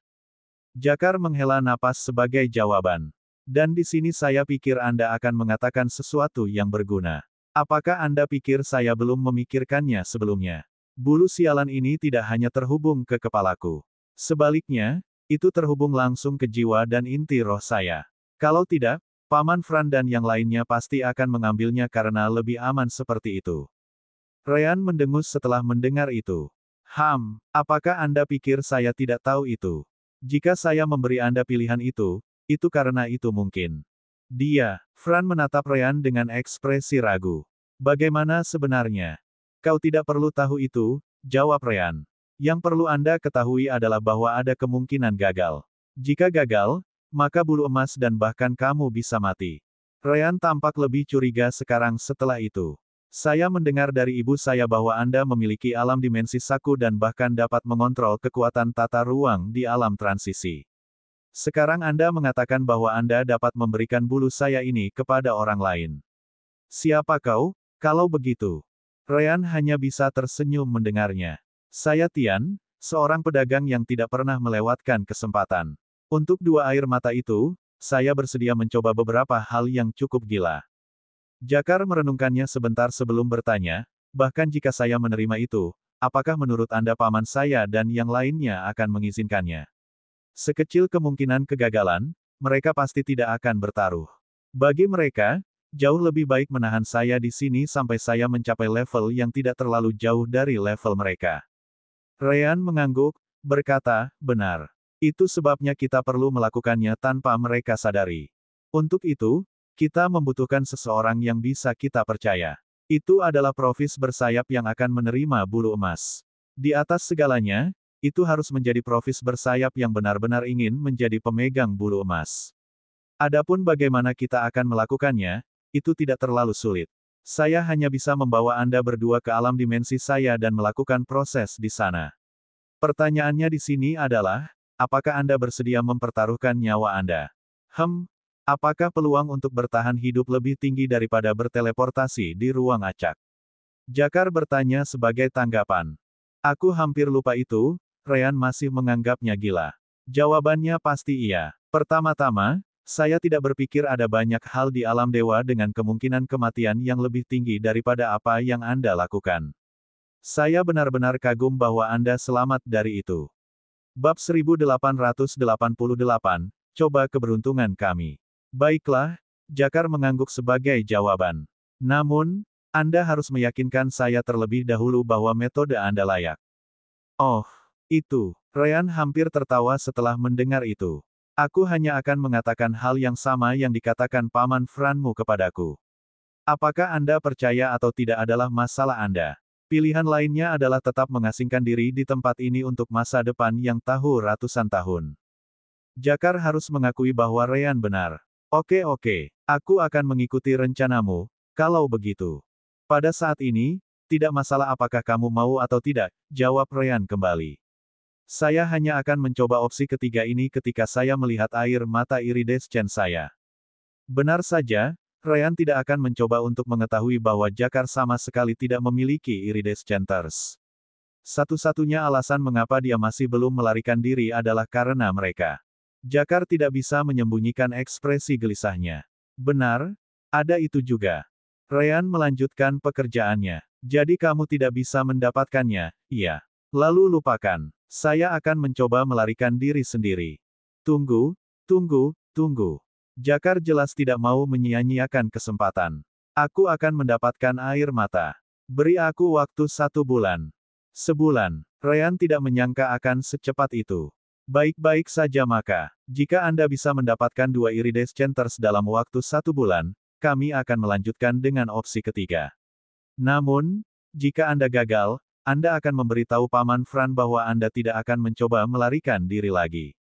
Jakar menghela napas sebagai jawaban. Dan di sini saya pikir Anda akan mengatakan sesuatu yang berguna. Apakah Anda pikir saya belum memikirkannya sebelumnya? Bulu sialan ini tidak hanya terhubung ke kepalaku. Sebaliknya, itu terhubung langsung ke jiwa dan inti roh saya. Kalau tidak, Paman Fran dan yang lainnya pasti akan mengambilnya karena lebih aman seperti itu. Ryan mendengus setelah mendengar itu. Apakah Anda pikir saya tidak tahu itu? Jika saya memberi Anda pilihan itu karena itu mungkin. Fran menatap Ryan dengan ekspresi ragu. Bagaimana sebenarnya? Kau tidak perlu tahu itu, jawab Ryan. Yang perlu Anda ketahui adalah bahwa ada kemungkinan gagal. Jika gagal, maka bulu emas dan bahkan kamu bisa mati. Ryan tampak lebih curiga sekarang setelah itu. Saya mendengar dari ibu saya bahwa Anda memiliki alam dimensi saku dan bahkan dapat mengontrol kekuatan tata ruang di alam transisi. Sekarang Anda mengatakan bahwa Anda dapat memberikan bulu saya ini kepada orang lain. Siapa kau, kalau begitu? Ryan hanya bisa tersenyum mendengarnya. Saya Tian, seorang pedagang yang tidak pernah melewatkan kesempatan. Untuk 2 air mata itu, saya bersedia mencoba beberapa hal yang cukup gila. Jakar merenungkannya sebentar sebelum bertanya, bahkan jika saya menerima itu, apakah menurut Anda paman saya dan yang lainnya akan mengizinkannya? Sekecil kemungkinan kegagalan, mereka pasti tidak akan bertaruh. Bagi mereka, jauh lebih baik menahan saya di sini sampai saya mencapai level yang tidak terlalu jauh dari level mereka. Ryan mengangguk, berkata, benar. Itu sebabnya kita perlu melakukannya tanpa mereka sadari. Untuk itu, kita membutuhkan seseorang yang bisa kita percaya. Itu adalah profis bersayap yang akan menerima bulu emas. Di atas segalanya, itu harus menjadi profis bersayap yang benar-benar ingin menjadi pemegang bulu emas. Adapun bagaimana kita akan melakukannya, itu tidak terlalu sulit. Saya hanya bisa membawa Anda berdua ke alam dimensi saya dan melakukan proses di sana. Pertanyaannya di sini adalah, apakah Anda bersedia mempertaruhkan nyawa Anda? Apakah peluang untuk bertahan hidup lebih tinggi daripada berteleportasi di ruang acak? Jakar bertanya sebagai tanggapan. Aku hampir lupa itu, Ryan masih menganggapnya gila. Jawabannya pasti iya. Pertama-tama, saya tidak berpikir ada banyak hal di alam dewa dengan kemungkinan kematian yang lebih tinggi daripada apa yang Anda lakukan. Saya benar-benar kagum bahwa Anda selamat dari itu. Bab 1888, coba keberuntungan kami. Baiklah, Jakar mengangguk sebagai jawaban. Namun, Anda harus meyakinkan saya terlebih dahulu bahwa metode Anda layak. Oh, itu. Ryan hampir tertawa setelah mendengar itu. Aku hanya akan mengatakan hal yang sama yang dikatakan Paman Franmu kepadaku. Apakah Anda percaya atau tidak adalah masalah Anda. Pilihan lainnya adalah tetap mengasingkan diri di tempat ini untuk masa depan yang tahu ratusan tahun. Jakar harus mengakui bahwa Ryan benar. Oke, aku akan mengikuti rencanamu, kalau begitu. Pada saat ini, tidak masalah apakah kamu mau atau tidak, jawab Ryan kembali. Saya hanya akan mencoba opsi ketiga ini ketika saya melihat air mata iridescent saya. Benar saja, Ryan tidak akan mencoba untuk mengetahui bahwa Jakar sama sekali tidak memiliki iridescenters. Satu-satunya alasan mengapa dia masih belum melarikan diri adalah karena mereka. Jakar tidak bisa menyembunyikan ekspresi gelisahnya. Benar, ada itu juga. Ryan melanjutkan pekerjaannya. Jadi kamu tidak bisa mendapatkannya, iya. Lalu lupakan. Saya akan mencoba melarikan diri sendiri. Tunggu. Jakar jelas tidak mau menyia-nyiakan kesempatan. Aku akan mendapatkan air mata. Beri aku waktu 1 bulan. Sebulan. Ryan tidak menyangka akan secepat itu. Baik-baik saja maka, jika Anda bisa mendapatkan 2 iridescenters dalam waktu 1 bulan, kami akan melanjutkan dengan opsi ketiga. Namun, jika Anda gagal, Anda akan memberitahu Paman Fran bahwa Anda tidak akan mencoba melarikan diri lagi.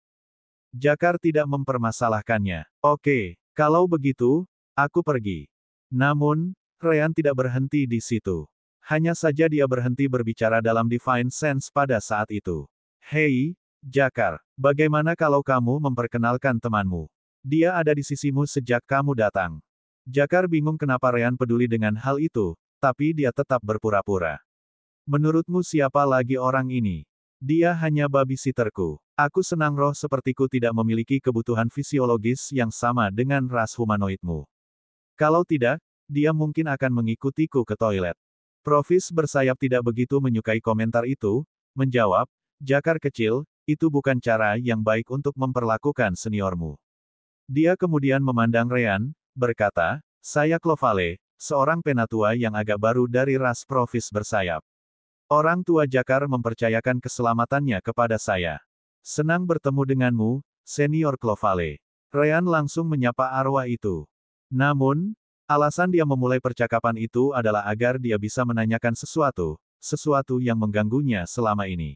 Jakar tidak mempermasalahkannya. Oke, kalau begitu, aku pergi. Namun, Ryan tidak berhenti di situ. Hanya saja dia berhenti berbicara dalam Divine Sense pada saat itu. Hei, Jakar, bagaimana kalau kamu memperkenalkan temanmu? Dia ada di sisimu sejak kamu datang. Jakar bingung kenapa Ryan peduli dengan hal itu, tapi dia tetap berpura-pura. Menurutmu siapa lagi orang ini? Dia hanya babysitterku. Aku senang roh sepertiku tidak memiliki kebutuhan fisiologis yang sama dengan ras humanoidmu. Kalau tidak, dia mungkin akan mengikutiku ke toilet. Profis bersayap tidak begitu menyukai komentar itu, menjawab, Jakar kecil, itu bukan cara yang baik untuk memperlakukan seniormu. Dia kemudian memandang Ryan, berkata, saya Clovale, seorang penatua yang agak baru dari ras profis bersayap. Orang tua Jakar mempercayakan keselamatannya kepada saya. Senang bertemu denganmu, senior Clovale. Ryan langsung menyapa arwah itu. Namun, alasan dia memulai percakapan itu adalah agar dia bisa menanyakan sesuatu yang mengganggunya selama ini.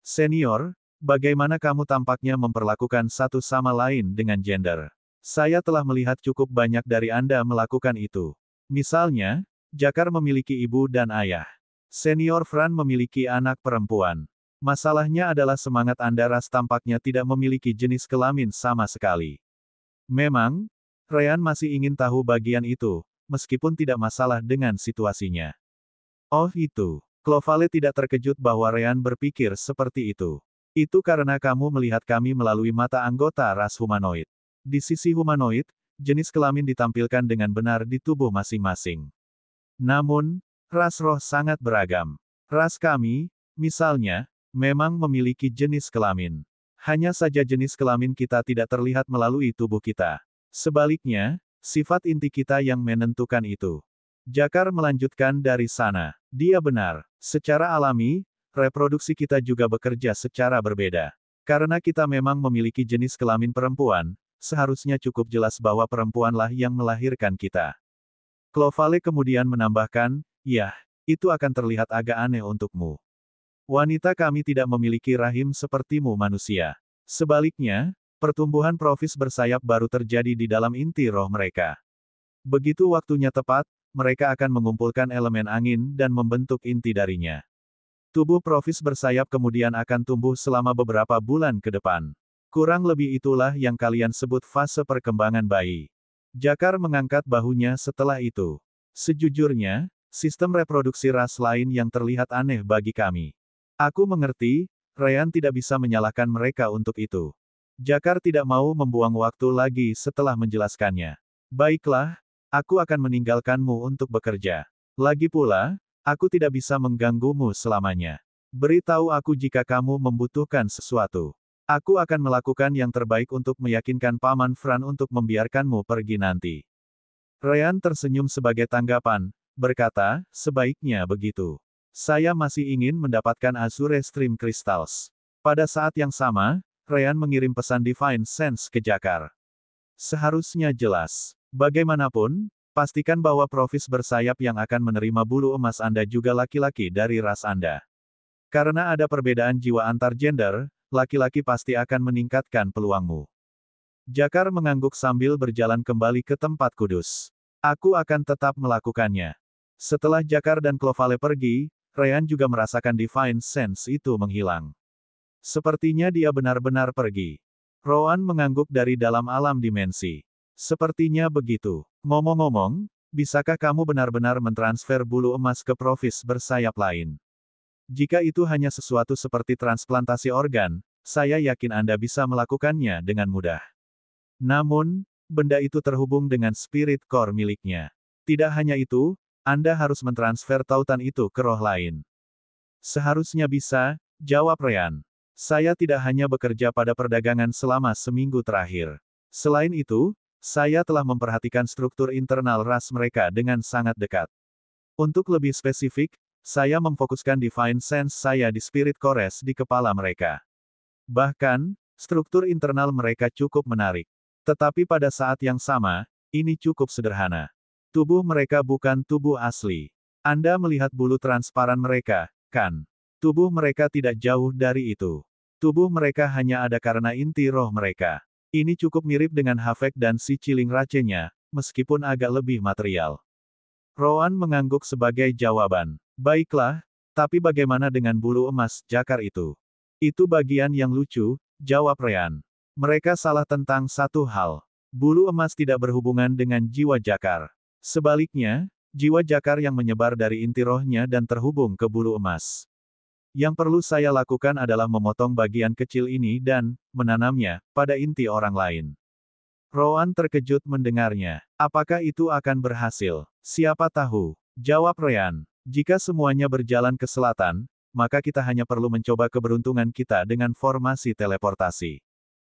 Senior, bagaimana kamu tampaknya memperlakukan satu sama lain dengan gender? Saya telah melihat cukup banyak dari Anda melakukan itu. Misalnya, Jakar memiliki ibu dan ayah. Senior Fran memiliki anak perempuan. Masalahnya adalah semangat Anda ras tampaknya tidak memiliki jenis kelamin sama sekali. Memang, Ryan masih ingin tahu bagian itu, meskipun tidak masalah dengan situasinya. Oh itu. Clovale tidak terkejut bahwa Ryan berpikir seperti itu. Itu karena kamu melihat kami melalui mata anggota ras humanoid. Di sisi humanoid, jenis kelamin ditampilkan dengan benar di tubuh masing-masing. Namun, ras roh sangat beragam. Ras kami, misalnya, memang memiliki jenis kelamin. Hanya saja jenis kelamin kita tidak terlihat melalui tubuh kita. Sebaliknya, sifat inti kita yang menentukan itu. Jakar melanjutkan dari sana. Dia benar. Secara alami, reproduksi kita juga bekerja secara berbeda. Karena kita memang memiliki jenis kelamin perempuan, seharusnya cukup jelas bahwa perempuanlah yang melahirkan kita. Clovale kemudian menambahkan, "Yah, itu akan terlihat agak aneh untukmu. Wanita kami tidak memiliki rahim sepertimu manusia. Sebaliknya, pertumbuhan profis bersayap baru terjadi di dalam inti roh mereka. Begitu waktunya tepat, mereka akan mengumpulkan elemen angin dan membentuk inti darinya. Tubuh profis bersayap kemudian akan tumbuh selama beberapa bulan ke depan. Kurang lebih itulah yang kalian sebut fase perkembangan bayi." Jakar mengangkat bahunya setelah itu. "Sejujurnya, sistem reproduksi ras lain yang terlihat aneh bagi kami. Aku mengerti, Ryan tidak bisa menyalahkan mereka untuk itu." Jakar tidak mau membuang waktu lagi setelah menjelaskannya. "Baiklah, aku akan meninggalkanmu untuk bekerja. Lagi pula, aku tidak bisa mengganggumu selamanya. Beritahu aku jika kamu membutuhkan sesuatu. Aku akan melakukan yang terbaik untuk meyakinkan Paman Fran untuk membiarkanmu pergi nanti." Ryan tersenyum sebagai tanggapan, berkata, "Sebaiknya begitu. Saya masih ingin mendapatkan Azure Stream Crystals." Pada saat yang sama, Ryan mengirim pesan Divine Sense ke Jakar. "Seharusnya jelas. Bagaimanapun, pastikan bahwa profis bersayap yang akan menerima bulu emas Anda juga laki-laki dari ras Anda. Karena ada perbedaan jiwa antar gender, laki-laki pasti akan meningkatkan peluangmu." Jakar mengangguk sambil berjalan kembali ke tempat kudus. "Aku akan tetap melakukannya." Setelah Jakar dan Clovale pergi, Ryan juga merasakan Divine Sense itu menghilang. Sepertinya dia benar-benar pergi. Rowan mengangguk dari dalam alam dimensi. "Sepertinya begitu. Ngomong-ngomong, bisakah kamu benar-benar mentransfer bulu emas ke profis bersayap lain? Jika itu hanya sesuatu seperti transplantasi organ, saya yakin Anda bisa melakukannya dengan mudah. Namun, benda itu terhubung dengan spirit core miliknya. Tidak hanya itu, Anda harus mentransfer tautan itu ke roh lain." "Seharusnya bisa," jawab Ryan. "Saya tidak hanya bekerja pada perdagangan selama seminggu terakhir. Selain itu, saya telah memperhatikan struktur internal ras mereka dengan sangat dekat. Untuk lebih spesifik, saya memfokuskan Divine Sense saya di Spirit Cores di kepala mereka. Bahkan, struktur internal mereka cukup menarik. Tetapi pada saat yang sama, ini cukup sederhana. Tubuh mereka bukan tubuh asli. Anda melihat bulu transparan mereka, kan? Tubuh mereka tidak jauh dari itu. Tubuh mereka hanya ada karena inti roh mereka. Ini cukup mirip dengan Havek dan si Ciling Racenya, meskipun agak lebih material." Rowan mengangguk sebagai jawaban. "Baiklah, tapi bagaimana dengan bulu emas Jakar itu?" "Itu bagian yang lucu," jawab Ryan. "Mereka salah tentang satu hal. Bulu emas tidak berhubungan dengan jiwa Jakar. Sebaliknya, jiwa Jakar yang menyebar dari inti rohnya dan terhubung ke bulu emas. Yang perlu saya lakukan adalah memotong bagian kecil ini dan menanamnya pada inti orang lain." Rowan terkejut mendengarnya. "Apakah itu akan berhasil? Siapa tahu," jawab Ryan. "Jika semuanya berjalan ke selatan, maka kita hanya perlu mencoba keberuntungan kita dengan formasi teleportasi."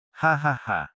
Hahaha.